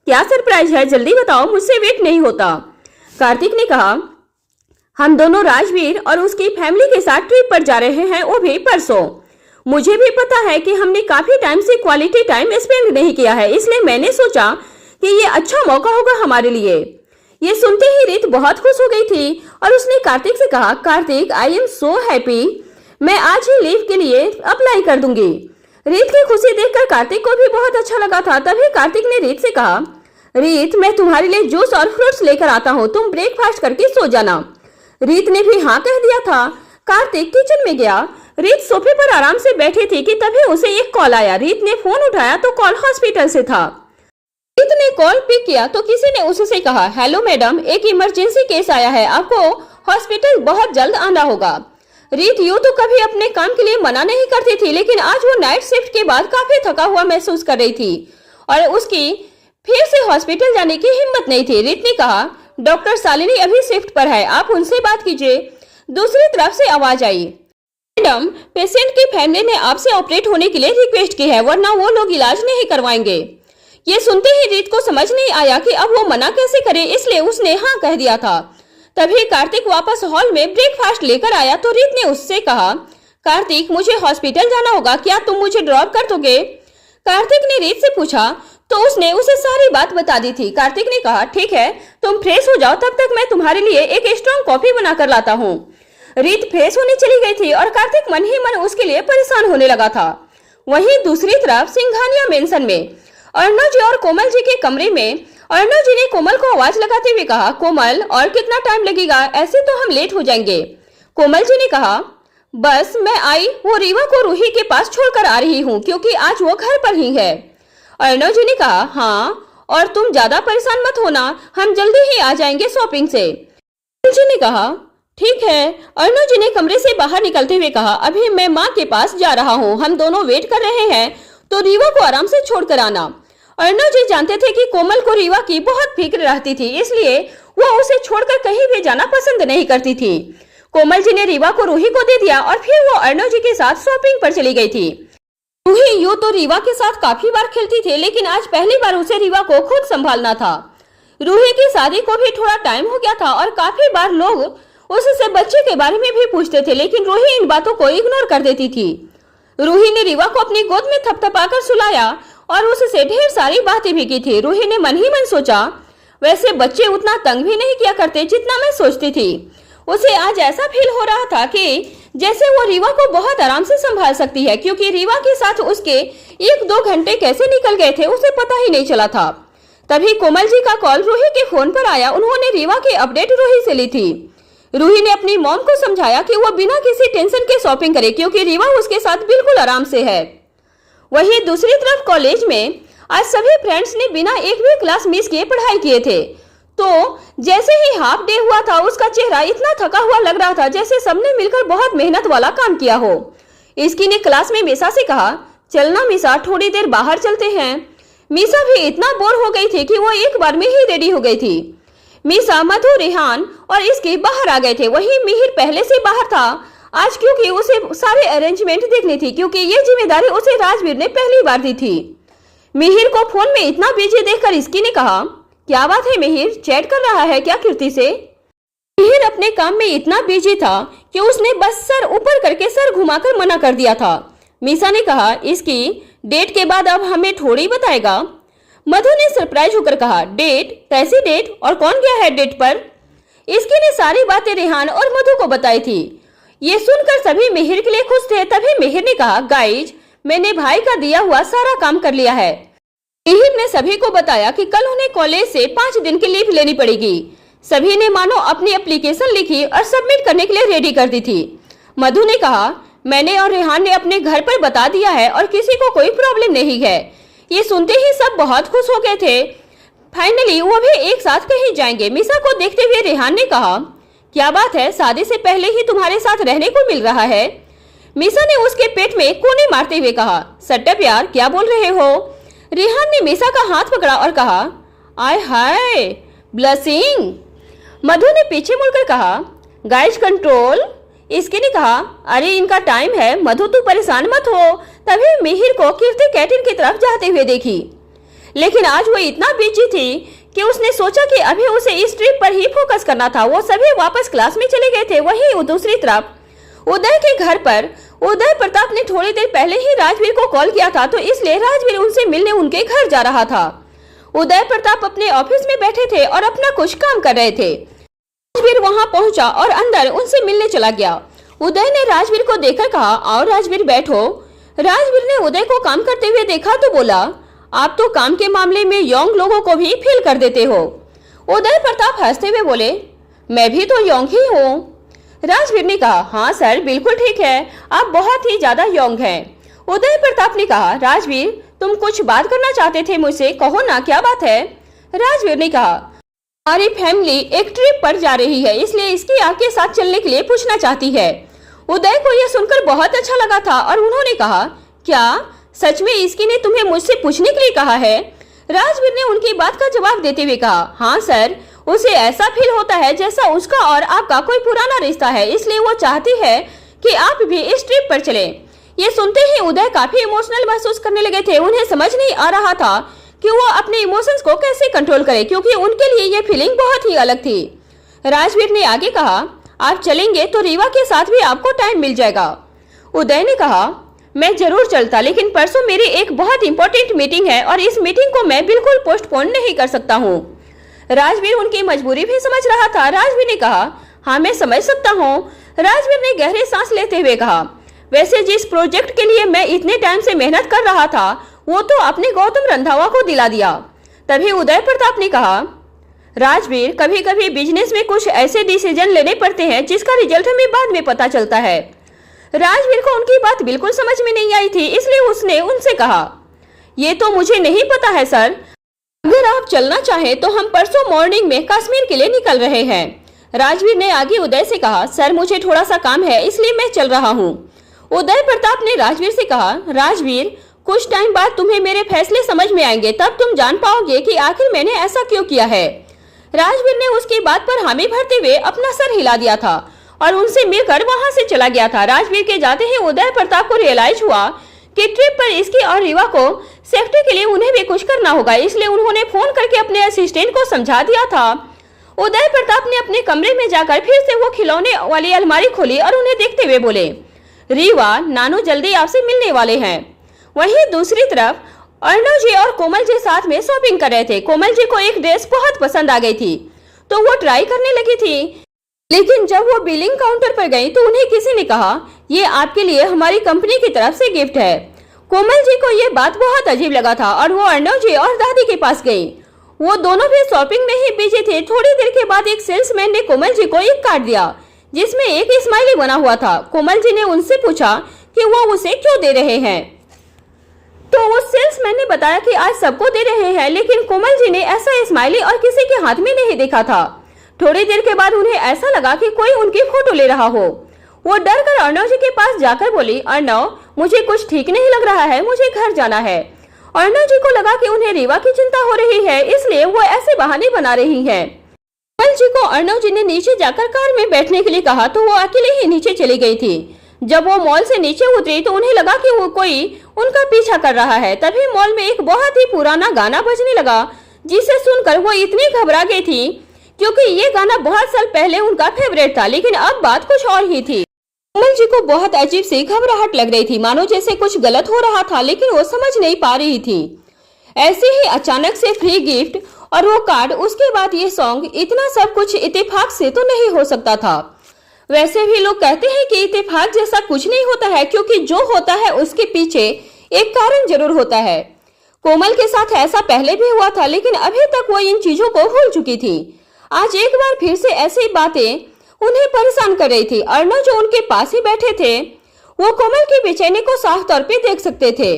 क्या सरप्राइज है, जल्दी बताओ, मुझसे वेट नहीं होता। कार्तिक ने कहा, हम दोनों राजवीर और उसकी फैमिली के साथ ट्रिप पर जा रहे हैं, वो भी परसों। मुझे भी पता है कि हमने काफी टाइम से क्वालिटी टाइम स्पेंड नहीं किया है, इसलिए मैंने सोचा कि ये अच्छा मौका होगा हमारे लिए। ये सुनते ही रीत बहुत खुश हो गई थी और उसने कार्तिक से कहा, Kartik I am so happy, मैं आज ही लीव के लिए अप्लाई कर दूंगी। रीत की खुशी देखकर कार्तिक को भी बहुत अच्छा लगा था। तभी कार्तिक ने रीत से कहा, रीत मैं तुम्हारे लिए जूस और फ्रूट्स लेकर आता हूँ, तुम ब्रेकफास्ट करके सो जाना। रीत ने भी हाँ कह दिया था। कार्तिक किचन में गया। रीत सोफे पर आराम से बैठी थी कि तभी उसे एक कॉल आया। रीत ने फोन उठाया तो कॉल हॉस्पिटल से था। रीत ने कॉल पिक किया तो किसी ने उससे कहा, हेलो मैडम, एक इमरजेंसी केस आया है, आपको हॉस्पिटल बहुत जल्द आना होगा। रीत यूं तो कभी अपने काम के लिए मना नहीं करती थी, लेकिन आज वो नाइट शिफ्ट के बाद काफी थका हुआ महसूस कर रही थी और उसकी फिर से हॉस्पिटल जाने की हिम्मत नहीं थी। रीत ने कहा, डॉक्टर शालिनी अभी शिफ्ट पर है, आप उनसे बात कीजिए। दूसरी तरफ से आवाज आई, मैडम पेशेंट की फैमिली ने आपसे ऑपरेट होने के लिए रिक्वेस्ट की है, वरना वो लोग इलाज नहीं करवाएंगे। ये सुनते ही रीत को समझ नहीं आया कि अब वो मना कैसे करे, इसलिए उसने हाँ कह दिया था। तभी कार्तिक वापस हॉल में ब्रेकफास्ट लेकर आया तो रीत ने उससे कहा, कार्तिक मुझे हॉस्पिटल जाना होगा, क्या तुम मुझे ड्रॉप कर दोगे। कार्तिक ने रीत से पूछा तो उसने उसे सारी बात बता दी थी। कार्तिक ने कहा, ठीक है तुम फ्रेश हो जाओ, तब तक मैं तुम्हारे लिए एक स्ट्रॉन्ग कॉफी बना कर लाता हूँ। रीत फ्रेश होने चली गई थी और कार्तिक मन ही मन उसके लिए परेशान होने लगा था। वहीं दूसरी तरफ सिंघानिया मेंशन में अर्णव जी और कोमल जी के कमरे में अर्णव जी ने कोमल को आवाज लगाते हुए कहा, कोमल और कितना टाइम लगेगा, ऐसे तो हम लेट हो जाएंगे। कोमल जी ने कहा, बस मैं आई वो रीवा को रूही के पास छोड़कर आ रही हूँ क्योंकि आज वो घर पर ही है। अर्णव जी ने कहा, हाँ और तुम ज्यादा परेशान मत होना, हम जल्दी ही आ जाएंगे शॉपिंग से। कोमल जी ने कहा, ठीक है। अर्णव जी ने कमरे से बाहर निकलते हुए कहा, अभी मैं माँ के पास जा रहा हूँ, हम दोनों वेट कर रहे हैं, तो रीवा को आराम से छोड़कर आना। अर्णव जी जानते थे कि कोमल को रीवा की बहुत फिक्र रहती थी, इसलिए वो उसे छोड़कर कहीं भी जाना पसंद नहीं करती थी। कोमल जी ने रीवा को रूही को दे दिया और फिर वो अर्णव जी के साथ शॉपिंग पर चली गई थी। रूही यूं तो रीवा के साथ काफी बार खेलती थी, लेकिन आज पहली बार उसे रीवा को खुद संभालना था। रूही की शादी को भी थोड़ा टाइम हो गया था और काफी बार लोग उससे बच्चे के बारे में भी पूछते थे, लेकिन रूही इन बातों को इग्नोर कर देती थी। रूही ने रीवा को अपनी गोद में थपथपाकर सुलाया और उससे ढेर सारी बातें भी की थी। रूही ने मन ही मन सोचा, वैसे बच्चे उतना तंग भी नहीं किया करते जितना मैं सोचती थी। उसे आज ऐसा फील हो रहा था कि जैसे वो रीवा को बहुत आराम से संभाल सकती है, क्योंकि रीवा के साथ उसके 1-2 घंटे कैसे निकल गए थे उसे पता ही नहीं चला था। तभी कोमल जी का कॉल रूही के फोन पर आया। उन्होंने रीवा की अपडेट रूही से ली थी। रूही ने अपनी मॉम को समझाया कि वो बिना किसी टेंशन के शॉपिंग करे, क्योंकि रीवा उसके साथ बिल्कुल आराम से है। वहीं दूसरी तरफ कॉलेज में आज सभी फ्रेंड्स ने बिना एक भी क्लास मिस किए पढ़ाई किए थे। तो जैसे ही हाफ डे हुआ था, उसका चेहरा इतना थका हुआ लग रहा था जैसे सबने मिलकर बहुत मेहनत वाला काम किया हो। इसकी ने क्लास में मीसा से कहा, चलना मीसा, थोड़ी देर बाहर चलते हैं। मीसा भी इतना बोर हो गई थी कि वो एक बार में ही रेडी हो गई थी। मीसा, मधु, रेहान और इसके बाहर आ गए थे। वहीं मिहिर पहले से बाहर था आज, क्योंकि उसे सारे अरेंजमेंट देखनी थी, क्योंकि ये जिम्मेदारी उसे राजवीर ने पहली बार दी थी। मिहिर को फोन में इतना बिजी देखकर इसकी ने कहा, क्या बात है मिहिर, चैट कर रहा है क्या कीर्ति से? मिहिर अपने काम में इतना बिजी था कि उसने बस सर ऊपर करके सर घुमाकर मना कर दिया था। मीसा ने कहा, इसकी डेट के बाद अब हमें थोड़ी बताएगा? मधु ने सरप्राइज होकर कहा, डेट? कैसी डेट और कौन गया है डेट पर? इसकी ने सारी बातें रेहान और मधु को बताई थी। ये सुनकर सभी मिहिर के लिए खुश थे। तभी मिहिर ने कहा, गाइज, मैंने भाई का दिया हुआ सारा काम कर लिया है। मिहिर ने सभी को बताया कि कल उन्हें कॉलेज से 5 दिन की लीव लेनी पड़ेगी। सभी ने मानो अपनी एप्लीकेशन लिखी और सबमिट करने के लिए रेडी कर दी थी। मधु ने कहा, मैंने और रेहान ने अपने घर पर बता दिया है और किसी को कोई प्रॉब्लम नहीं है। ये सुनते ही सब बहुत खुश हो गए थे। फाइनली वो भी एक साथ कहीं जाएंगे। मीसा को देखते हुए रेहान ने कहा, क्या बात है, शादी से पहले ही तुम्हारे साथ रहने को मिल रहा है? मीसा ने उसके पेट में कोने मारते हुए कहा, सट्टप यार, क्या बोल रहे हो? रेहान ने मीसा का हाथ पकड़ा और कहा, आय हाय, ब्लशिंग। मधु ने पीछे मुड़कर कहा, गाइज कंट्रोल। इसके ने कहा, अरे इनका टाइम है, मधु तू परेशान मत हो। तभी मिहिर को कीर्ति कैंटीन की तरफ जाते हुए देखी, लेकिन आज वो इतना बिजी थी कि उसने सोचा कि अभी उसे इस ट्रिप पर ही फोकस करना था। वो सभी वापस क्लास में चले गए थे। वहीं दूसरी तरफ उदय के घर पर उदय प्रताप ने थोड़ी देर पहले ही राजवीर को कॉल किया था, तो इसलिए राजवीर उनसे मिलने उनके घर जा रहा था। उदय प्रताप अपने ऑफिस में बैठे थे और अपना कुछ काम कर रहे थे। राजवीर वहां पहुंचा और अंदर उनसे मिलने चला गया। उदय ने राजवीर को देखकर कहा, आओ राजवीर बैठो। राजवीर ने उदय को काम करते हुए देखा तो बोला, आप तो काम के मामले में यंग लोगों को भी फेल कर देते हो। उदय प्रताप हंसते हुए बोले, मैं भी तो यंग ही हूँ। राजवीर ने कहा, हाँ सर, बिल्कुल ठीक है, आप बहुत ही ज्यादा यंग हैं। उदय प्रताप ने कहा, राजवीर तुम कुछ बात करना चाहते थे मुझसे, कहो ना, क्या बात है? राजवीर ने कहा, हमारी फैमिली एक ट्रिप पर जा रही है, इसलिए इसकी आपके साथ चलने के लिए पूछना चाहती है। उदय को यह सुनकर बहुत अच्छा लगा था और उन्होंने कहा, क्या सच में इसकी ने तुम्हें मुझसे पूछने के लिए कहा है? राजवीर ने उनकी बात का जवाब देते हुए कहा, हाँ सर, उसे ऐसा फील होता है जैसा उसका और आपका कोई पुराना रिश्ता है, इसलिए वो चाहती है कि आप भी इस ट्रिप पर चलें। ये सुनते ही उदय काफी इमोशनल महसूस करने लगे थे। उन्हें समझ नहीं आ रहा था कि वो अपने इमोशंस को कैसे कंट्रोल करे, क्योंकि उनके लिए ये फीलिंग बहुत ही अलग थी। राजवीर ने आगे कहा, आप चलेंगे तो रीवा के साथ भी आपको टाइम मिल जाएगा। उदय ने कहा, मैं जरूर चलता, लेकिन परसों मेरी एक बहुत इंपॉर्टेंट मीटिंग है और इस मीटिंग को मैं बिल्कुल पोस्टपोन नहीं कर सकता हूँ। राजवीर उनकी मजबूरी भी समझ रहा था। राजवीर ने कहा, हाँ मैं समझ सकता हूँ। राजवीर ने गहरी सांस लेते हुए कहा, वैसे जिस प्रोजेक्ट के लिए मैं इतने टाइम से मेहनत कर रहा था वो तो अपने गौतम रंधावा को दिला दिया। तभी उदय प्रताप ने कहा, राजवीर कभी कभी बिजनेस में कुछ ऐसे डिसीजन लेने पड़ते हैं जिसका रिजल्ट हमें बाद में पता चलता है। राजवीर को उनकी बात बिल्कुल समझ में नहीं आई थी, इसलिए उसने उनसे कहा, ये तो मुझे नहीं पता है सर, अगर आप चलना चाहें तो हम परसों मॉर्निंग में कश्मीर के लिए निकल रहे हैं। राजवीर ने आगे उदय से कहा, सर मुझे थोड़ा सा काम है इसलिए मैं चल रहा हूँ। उदय प्रताप ने राजवीर से कहा, राजवीर कुछ टाइम बाद तुम्हें मेरे फैसले समझ में आएंगे, तब तुम जान पाओगे कि आखिर मैंने ऐसा क्यों किया है। राजवीर ने उसकी बात पर हामी भरते हुए अपना सर हिला दिया था और उनसे मिलकर वहां से चला गया था। राजवीर के जाते ही उदय प्रताप को रियलाइज हुआ कि ट्रिप पर इसकी और रीवा को सेफ्टी के लिए उन्हें भी कुछ करना होगा, इसलिए उन्होंने फोन करके अपने असिस्टेंट को समझा दिया था। उदय प्रताप ने अपने कमरे में जाकर फिर से वो खिलौने वाली अलमारी खोली और उन्हें देखते हुए बोले, रीवा, नानू जल्दी आपसे मिलने वाले हैं। वहीं दूसरी तरफ अर्णव जी और कोमल जी साथ में शॉपिंग कर रहे थे। कोमल जी को एक ड्रेस बहुत पसंद आ गई थी तो वो ट्राई करने लगी थी, लेकिन जब वो बिलिंग काउंटर पर गई तो उन्हें किसी ने कहा, ये आपके लिए हमारी कंपनी की तरफ से गिफ्ट है। कोमल जी को ये बात बहुत अजीब लगा था और वो अर्णव जी और दादी के पास गई। वो दोनों भी शॉपिंग में ही बिजी थे। थोड़ी देर के बाद एक सेल्समैन ने कोमल जी को एक कार्ड दिया जिसमें एक स्माइली बना हुआ था। कोमल जी ने उनसे पूछा कि वो उसे क्यों दे रहे हैं, तो उस सेल्समैन ने बताया कि आज सबको दे रहे हैं, लेकिन कोमल जी ने ऐसा स्माइली और किसी के हाथ में नहीं देखा था। थोड़ी देर के बाद उन्हें ऐसा लगा कि कोई उनकी फोटो ले रहा हो। वो डर कर अर्णव जी के पास जाकर बोली, अर्णव, मुझे कुछ ठीक नहीं लग रहा है, मुझे घर जाना है। अर्णव जी को लगा कि उन्हें रीवा की चिंता हो रही है, इसलिए वो ऐसे बहाने बना रही है। कोमल जी को अर्णव जी ने नीचे जाकर कार में बैठने के लिए कहा तो वो अकेले ही नीचे चली गई थी। जब वो मॉल से नीचे उतरी तो उन्हें लगा कि वो कोई उनका पीछा कर रहा है। तभी मॉल में एक बहुत ही पुराना गाना बजने लगा, जिसे सुनकर वो इतनी घबरा गई थी क्योंकि ये गाना बहुत साल पहले उनका फेवरेट था। लेकिन अब बात कुछ और ही थी। कोमल जी को बहुत अजीब सी घबराहट लग रही थी, मानो जैसे कुछ गलत हो रहा था, लेकिन वो समझ नहीं पा रही थी। ऐसे ही अचानक से फ्री गिफ्ट और वो कार्ड, उसके बाद ये सॉन्ग, इतना सब कुछ इत्तेफाक से तो नहीं हो सकता था। वैसे भी लोग कहते हैं कि इत्तेफाक जैसा कुछ नहीं होता है, क्योंकि जो होता है उसके पीछे एक कारण जरूर होता है। कोमल के साथ ऐसा पहले भी हुआ था, लेकिन अभी तक वो इन चीजों को भूल चुकी थी। आज एक बार फिर से ऐसी बातें उन्हें परेशान कर रही थी। अर्णव जो उनके पास ही बैठे थे, वो कोमल की बेचैनी को साफ तौर पे देख सकते थे।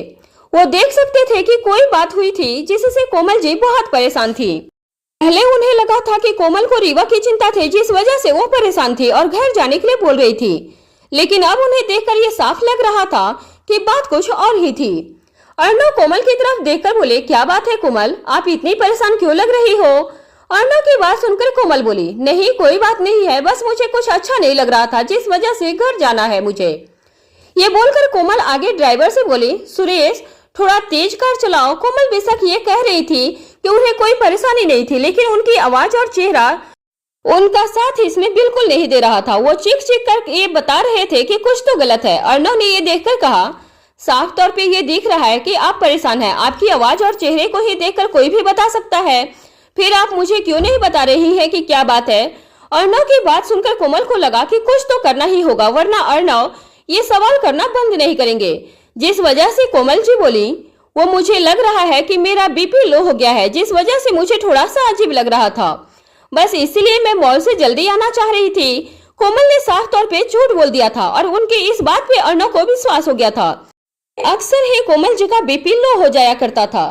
वो देख सकते थे कि कोई बात हुई थी जिससे कोमल जी बहुत परेशान थी। पहले उन्हें लगा था कि कोमल को रीवा की चिंता थी, जिस वजह से वो परेशान थी और घर जाने के लिए बोल रही थी। लेकिन अब उन्हें देखकर ये साफ लग रहा था कि बात कुछ और ही थी। अर्णव कोमल की तरफ देखकर बोले, क्या बात है कोमल, आप इतनी परेशान क्यों लग रही हो? अर्णव की बात सुनकर कोमल बोली, नहीं कोई बात नहीं है, बस मुझे कुछ अच्छा नहीं लग रहा था, जिस वजह से घर जाना है मुझे। ये बोलकर कोमल आगे ड्राइवर से बोली, सुरेश थोड़ा तेज कार चलाओ। कोमल बेशक ये कह रही थी कि उन्हें कोई परेशानी नहीं थी, लेकिन उनकी आवाज और चेहरा उनका साथ इसमें बिल्कुल नहीं दे रहा था। वो चीख चीख कर ये बता रहे थे कि कुछ तो गलत है। अर्णव ने ये देखकर कहा, साफ तौर पे ये दिख रहा है कि आप परेशान हैं। आपकी आवाज और चेहरे को ही देखकर कोई भी बता सकता है, फिर आप मुझे क्यों नहीं बता रही है कि क्या बात है? अर्णव की बात सुनकर कोमल को लगा कि कुछ तो करना ही होगा, वरना अर्णव ये सवाल करना बंद नहीं करेंगे। जिस वजह से कोमल जी बोली, वो मुझे लग रहा है कि मेरा बीपी लो हो गया है, जिस वजह से मुझे थोड़ा सा अजीब लग रहा था, बस इसीलिए मैं मॉल से जल्दी आना चाह रही थी। कोमल ने साफ तौर पे झूठ बोल दिया था और उनके इस बात पे अर्णव को विश्वास हो गया था। अक्सर ही कोमल जी का बीपी लो हो जाया करता था।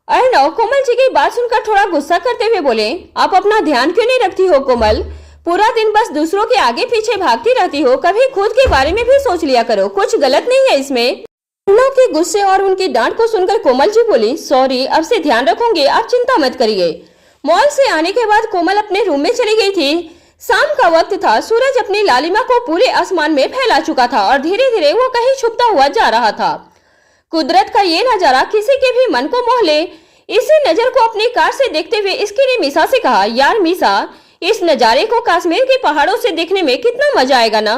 अर्णव कोमल जी की बात सुनकर थोड़ा गुस्सा करते हुए बोले, आप अपना ध्यान क्यों नहीं रखती हो कोमल? पूरा दिन बस दूसरों के आगे पीछे भागती रहती हो, कभी खुद के बारे में भी सोच लिया करो, कुछ गलत नहीं है इसमें। अर्णव के गुस्से और उनकी डांट को सुनकर कोमल जी बोली, सॉरी, अब से ध्यान रखूंगी, आप चिंता मत करिए। मॉल से आने के बाद कोमल अपने रूम में चली गई थी। शाम का वक्त था, सूरज अपनी लालिमा को पूरे आसमान में फैला चुका था और धीरे धीरे वो कहीं छुपता हुआ जा रहा था। कुदरत का ये नजारा किसी के भी मन को मोह ले। इसी नजर को अपनी कार से देखते हुए इसकी ने मीसा से कहा, यार मीसा, इस नजारे को कश्मीर के पहाड़ों से देखने में कितना मजा आएगा ना।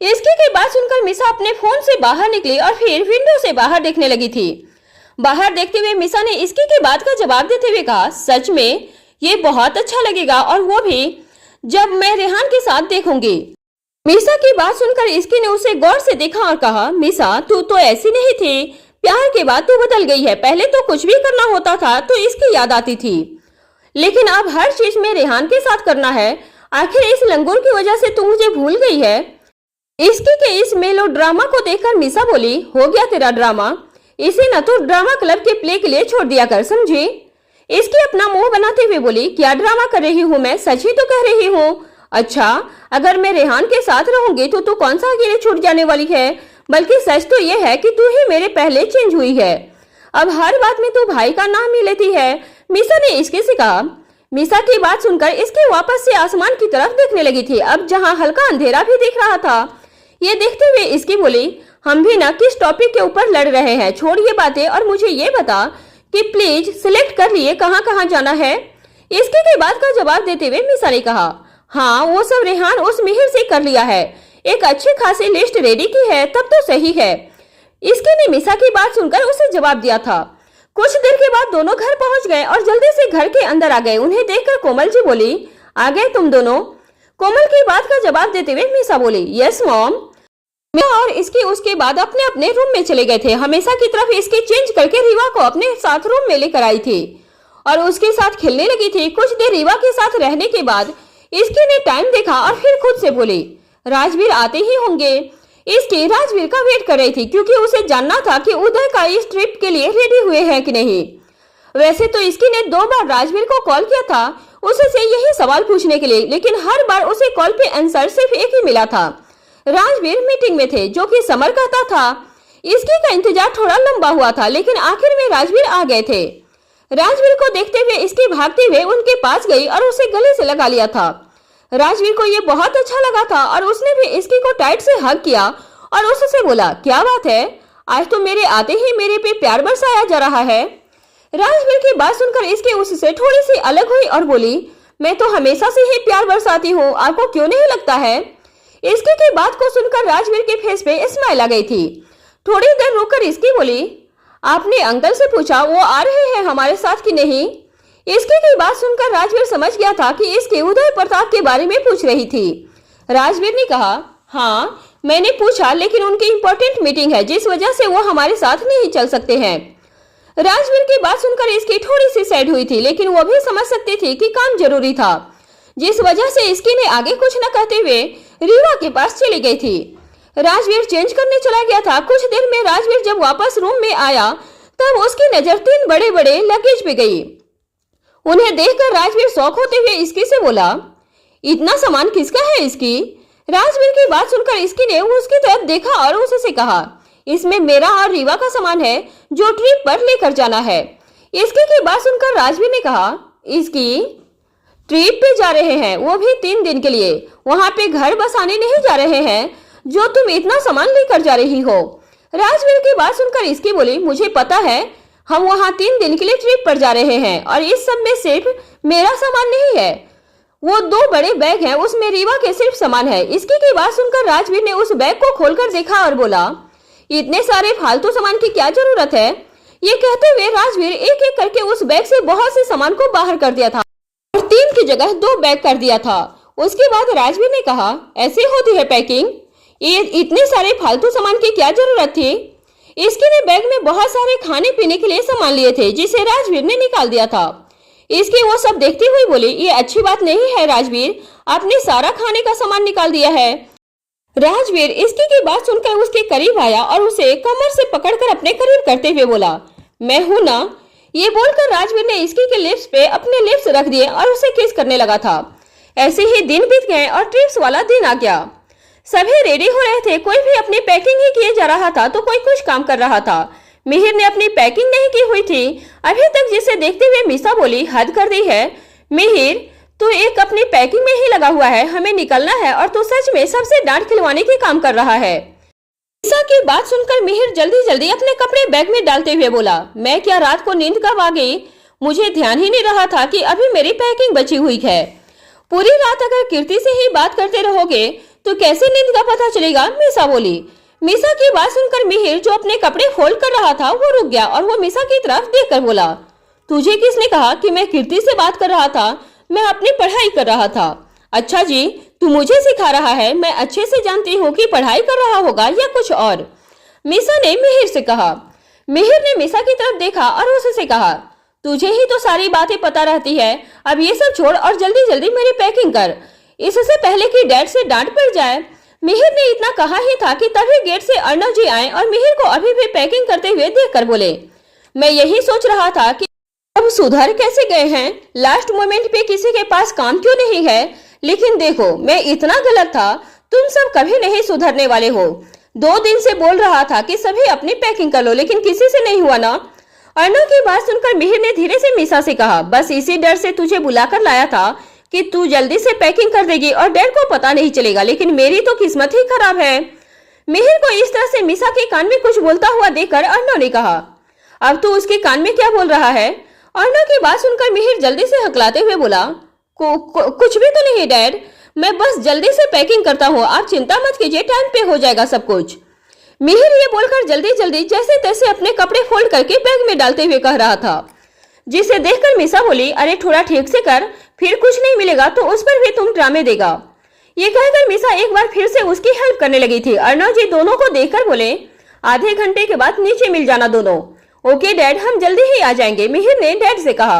इसकी की बात सुनकर मीसा अपने फोन से बाहर निकली और फिर विंडो से बाहर देखने लगी थी। बाहर देखते हुए मीसा ने इसकी की बात का जवाब देते हुए कहा, सच में ये बहुत अच्छा लगेगा, और वो भी जब मैं रेहान के साथ देखूंगी। मीसा की बात सुनकर इसकी ने उसे गौर से देखा और कहा, मीसा तू तो ऐसी नहीं थी, प्यार के बाद तू बदल गई है। पहले तो कुछ भी करना होता था तो इसकी याद आती थी, लेकिन अब हर चीज में रेहान के साथ करना है। आखिर इस लंगूर की वजह से तू मुझे भूल गई है। इसकी के इस मेलो ड्रामा को देखकर मीसा बोली, हो गया तेरा ड्रामा, इसे न तो ड्रामा क्लब के प्ले के लिए छोड़ दिया कर, समझी। इसकी अपना मुंह बनाते हुए बोली, क्या ड्रामा कर रही हूँ मैं, सच ही तो कह रही हूँ। अच्छा, अगर मैं रेहान के साथ रहूंगी तो तू कौन सा अकेले छूट जाने वाली है, बल्कि सच तो यह है कि तू ही मेरे पहले चेंज हुई है। अब हर बात में तू भाई का नाम ही लेती है, मीसा ने इसके से कहा। मीसा की बात सुनकर इसके वापस से आसमान की तरफ देखने लगी थी, अब जहाँ हल्का अंधेरा भी दिख रहा था। ये देखते हुए इसकी बोली, हम भी ना किस टॉपिक के ऊपर लड़ रहे हैं, छोड़ ये बातें और मुझे ये बता कि प्लीज सिलेक्ट कर लिए कहाँ कहाँ जाना है। इसके की बात का जवाब देते हुए मीसा ने कहा, हाँ वो सब रेहान उस मिहिर से कर लिया है, एक अच्छी खासी लिस्ट रेडी की है, तब तो सही है। इसके ने मीसा की बात सुनकर उसे जवाब दिया था। कुछ देर के बाद दोनों घर पहुंच गए और जल्दी से घर के अंदर आ गए। उन्हें देखकर कोमल जी बोली, आ गए तुम दोनों? कोमल की बात का जवाब देते हुए मीसा बोली, यस मॉम। और इसके उसके बाद अपने अपने रूम में चले गए थे। हमेशा की तरफ इसके चेंज करके रीवा को अपने साथ रूम में लेकर आई थी और उसके साथ खेलने लगी थी। कुछ देर रीवा के साथ रहने के बाद इसकी ने टाइम देखा और फिर खुद से बोली, राजवीर आते ही होंगे। इसकी राजवीर का वेट कर रही थी क्योंकि उसे जानना था कि उदय का इस ट्रिप के लिए रेडी हुए हैं कि नहीं। वैसे तो इसकी ने 2 बार राजवीर को कॉल किया था उससे यही सवाल पूछने के लिए, लेकिन हर बार उसे कॉल पे आंसर सिर्फ एक ही मिला था, राजवीर मीटिंग में थे, जो कि समर कहता था। इसकी का इंतजार थोड़ा लंबा हुआ था, लेकिन आखिर में राजवीर आ गए थे। राजवीर को देखते हुए इसकी भागते हुए उनके पास गई और उसे गले से लगा लिया था। राजवीर को ये बहुत अच्छा लगा था और उसने भी इसकी को टाइट से हग किया और उससे बोला, क्या बात है, आज तो मेरे आते ही मेरे पे प्यार बरसाया जा रहा है। राजवीर की बात सुनकर इसके उससे थोड़ी सी अलग हुई और बोली, मैं तो हमेशा से ही प्यार बरसाती हूँ, आपको क्यों नहीं लगता है। इसकी की बात को सुनकर राजवीर के फेस पे स्माइल आ गई थी। थोड़ी देर रुककर इसकी बोली, आपने अंकल से पूछा वो आ रहे हैं हमारे साथ कि नहीं। इसकी की बात सुनकर राजवीर समझ गया था कि इसके उदय प्रताप के बारे में पूछ रही थी। राजवीर ने कहा, हाँ मैंने पूछा, लेकिन उनकी इंपॉर्टेंट मीटिंग है जिस वजह से वो हमारे साथ नहीं चल सकते हैं। राजवीर की बात सुनकर इसकी थोड़ी सी सैड हुई थी, लेकिन वो भी समझ सकती थी कि काम जरूरी था, जिस वजह से इसकी ने आगे कुछ न कहते हुए रीवा के पास चली गई थी। राजवीर चेंज करने चला गया था। कुछ देर में राजवीर जब वापस रूम में आया तब उसकी नजर 3 बड़े बड़े लगेज पे गई। उन्हें देखकर राजवीर शौक होते हुए इसकी से बोला, इतना सामान किसका है इसकी। राजवीर की बात सुनकर इसकी ने उसकी तरफ देखा और उससे कहा, इसमें मेरा और रीवा का सामान है जो ट्रिप पर लेकर जाना है। इसकी की बात सुनकर राजवीर ने कहा, इसकी ट्रिप पे जा रहे हैं, वो भी 3 दिन के लिए, वहां पे घर बसाने नहीं जा रहे हैं जो तुम इतना सामान लेकर जा रही हो। राजवीर की बात सुनकर इसकी बोली, मुझे पता है, हम वहां 3 दिन के लिए ट्रिप पर जा रहे हैं और इस सब में सिर्फ मेरा सामान नहीं है, वो 2 बड़े बैग हैं, उसमें रीवा के सिर्फ सामान है। इसकी की बात सुनकर राजवीर ने उस बैग को खोलकर देखा और बोला, इतने सारे फालतू सामान की क्या जरूरत है। ये कहते हुए राजवीर एक एक करके उस बैग से बहुत से सामान को बाहर कर दिया था और 3 की जगह 2 बैग कर दिया था। उसके बाद राजवीर ने कहा, ऐसे होती है पैकिंग, ये इतने सारे फालतू सामान की क्या जरूरत थी। इसके ने बैग में बहुत सारे खाने पीने के लिए सामान लिए थे जिसे राजवीर ने निकाल दिया था। इसकी वो सब देखती हुई बोली, ये अच्छी बात नहीं है राजवीर, आपने सारा खाने का सामान निकाल दिया है। राजवीर इसकी की बात सुनकर उसके करीब आया और उसे कमर से पकड़कर अपने करीब करते हुए बोला, मैं हूं ना। ये बोलकर राजवीर ने इसकी के लिप्स पे अपने लिप्स रख दिए और उसे किस करने लगा था। ऐसे ही दिन बीत गए और ट्रिप्स वाला दिन आ गया। सभी रेडी हो रहे थे, कोई भी अपनी पैकिंग ही किए जा रहा था तो कोई कुछ काम कर रहा था। मिहिर ने अपनी पैकिंग नहीं की हुई थी अभी तक, जिसे देखते हुए मीसा बोली, हद कर दी है मिहिर, तू एक अपनी पैकिंग में ही लगा हुआ है, हमें निकलना है और तू सच में सबसे डांट खिलवाने के काम कर रहा है। मीसा की बात सुनकर मिहिर जल्दी जल्दी अपने कपड़े बैग में डालते हुए बोला, मैं क्या रात को नींद कब आ गई, मुझे ध्यान ही नहीं रहा था कि अभी मेरी पैकिंग बची हुई है। पूरी रात अगर कीर्ति से ही बात करते रहोगे तो कैसे नींद का पता चलेगा, मीसा बोली। मीसा की बात सुनकर मिहिर जो अपने कपड़े फोल्ड कर रहा था वो रुक गया और वो मीसा की तरफ देखकर बोला, तुझे किसने कहा कि मैं कीर्ति से बात कर रहा था, मैं अपनी पढ़ाई कर रहा था। अच्छा जी, तू मुझे सिखा रहा है, मैं अच्छे से जानती हूँ कि पढ़ाई कर रहा होगा या कुछ और, मीसा ने मिहिर से कहा। मिहिर ने मीसा की तरफ देखा और उससे कहा, तुझे ही तो सारी बातें पता रहती है, अब ये सब छोड़ और जल्दी जल्दी मेरी पैकिंग कर, इससे पहले कि डैड से डांट पड़ जाए। मिहिर ने इतना कहा ही था कि तभी गेट से अर्णव जी आए और मिहिर को अभी भी पैकिंग करते हुए देखकर बोले, मैं यही सोच रहा था कि अब सुधर कैसे गए हैं, लास्ट मोमेंट पे किसी के पास काम क्यों नहीं है, लेकिन देखो मैं इतना गलत था, तुम सब कभी नहीं सुधरने वाले हो। 2 दिन से बोल रहा था कि सभी अपनी पैकिंग कर लो, लेकिन किसी से नहीं हुआ ना। अर्णव की बात सुनकर मिहिर ने धीरे से मीसा से कहा, बस इसी डर से तुझे बुलाकर लाया था कि तू जल्दी से पैकिंग कर देगी और डैड को पता नहीं चलेगा, लेकिन मेरी तो किस्मत ही खराब है। मिहिर को इस तरह से मीसा के कान में कुछ बोलता हुआ देखकर अर्णव ने कहा, अब तू उसके कान में क्या बोल रहा है। अर्णव की बात सुनकर मिहिर जल्दी से हकलाते हुए बोला, कुछ भी तो नहीं डैड, मैं बस जल्दी से पैकिंग करता हूँ, आप चिंता मत कीजिए, टाइम पे हो जाएगा सब कुछ। मिहिर ये बोलकर जल्दी जल्दी जैसे तैसे अपने कपड़े फोल्ड करके बैग में डालते हुए कह रहा था, जिसे देखकर मीसा बोली, अरे थोड़ा ठीक से कर, फिर कुछ नहीं मिलेगा तो उस पर भी तुम ड्रामे देगा। ये कहकर मिसा एक बार फिर से उसकी हेल्प करने लगी थी। अर्णव जी दोनों को देखकर बोले, आधे घंटे के बाद नीचे मिल जाना दोनों। ओके डैड, हम जल्दी ही आ जाएंगे, मिहिर ने डैड से कहा।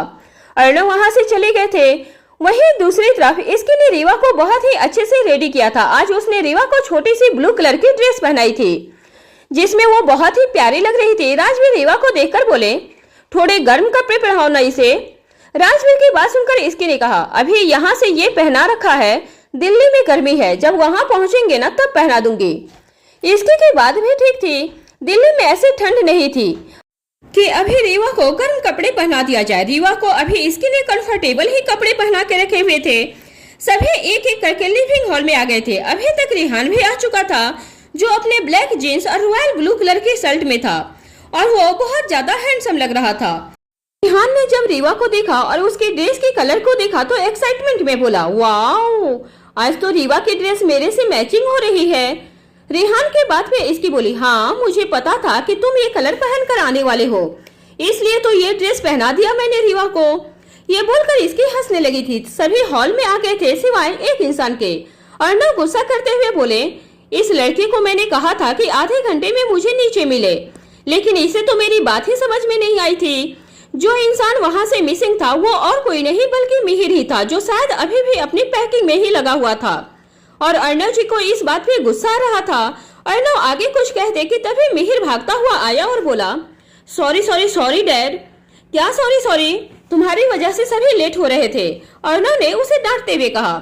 अर्णव वहां से चले गए थे। वहीं दूसरी तरफ इसकी ने रीवा को बहुत ही अच्छे से रेडी किया था। आज उसने रीवा को छोटी सी ब्लू कलर की ड्रेस पहनाई थी जिसमें वो बहुत ही प्यारी लग रही थी। राजवीर रीवा को देखकर बोले, थोड़े गर्म कपड़े पहनाओ ना इसे। राजवीर की बात सुनकर इसकी ने कहा, अभी यहाँ से ये पहना रखा है, दिल्ली में गर्मी है, जब वहां पहुंचेंगे ना तब पहना दूंगी। इसकी की बात भी ठीक थी, दिल्ली में ऐसी ठंड नहीं थी कि अभी रीवा को गर्म कपड़े पहना दिया जाए। रीवा को अभी इसके लिए कंफर्टेबल ही कपड़े पहना के रखे हुए थे। सभी एक एक करके लिविंग हॉल में आ गए थे। अभी तक रिहान भी आ चुका था, जो अपने ब्लैक जीन्स और रॉयल ब्लू कलर की शर्ट में था और वो बहुत ज्यादा हैंडसम लग रहा था। रिहान ने जब रीवा को देखा और उसकी ड्रेस के कलर को देखा तो एक्साइटमेंट में बोला, वाओ, आज तो रीवा की ड्रेस मेरे से मैचिंग हो रही है। रिहान के बात पे इसकी बोली, हाँ मुझे पता था कि तुम ये कलर पहन कर आने वाले हो, इसलिए तो ये ड्रेस पहना दिया मैंने रीवा को। ये बोलकर इसकी हंसने लगी थी। सभी हॉल में आ गए थे सिवाय एक इंसान के। अर्णव गुस्सा करते हुए बोले, इस लड़की को मैंने कहा था कि आधे घंटे में मुझे नीचे मिले, लेकिन इसे तो मेरी बात ही समझ में नहीं आई थी। जो इंसान वहां से मिसिंग था वो और कोई नहीं बल्कि मिहिर ही था, जो शायद अभी भी अपनी पैकिंग में ही लगा हुआ था। और अर्णव जी को इस बात पे गुस्सा आ रहा था। अर्णव आगे कुछ कहते कि तभी मिहिर भागता हुआ आया और बोला, सॉरी सॉरी सॉरी डैड। क्या सॉरी सॉरी, तुम्हारी वजह से सभी लेट हो रहे थे, अर्णव ने उसे डांटते हुए कहा।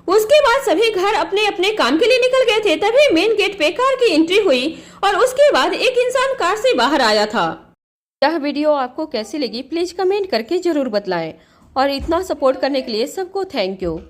उसके बाद सभी घर अपने अपने काम के लिए निकल गए थे। तभी मेन गेट पे कार की एंट्री हुई और उसके बाद एक इंसान कार से बाहर आया था। यह वीडियो आपको कैसी लगी प्लीज कमेंट करके जरूर बतलाएं और इतना सपोर्ट करने के लिए सबको थैंक यू।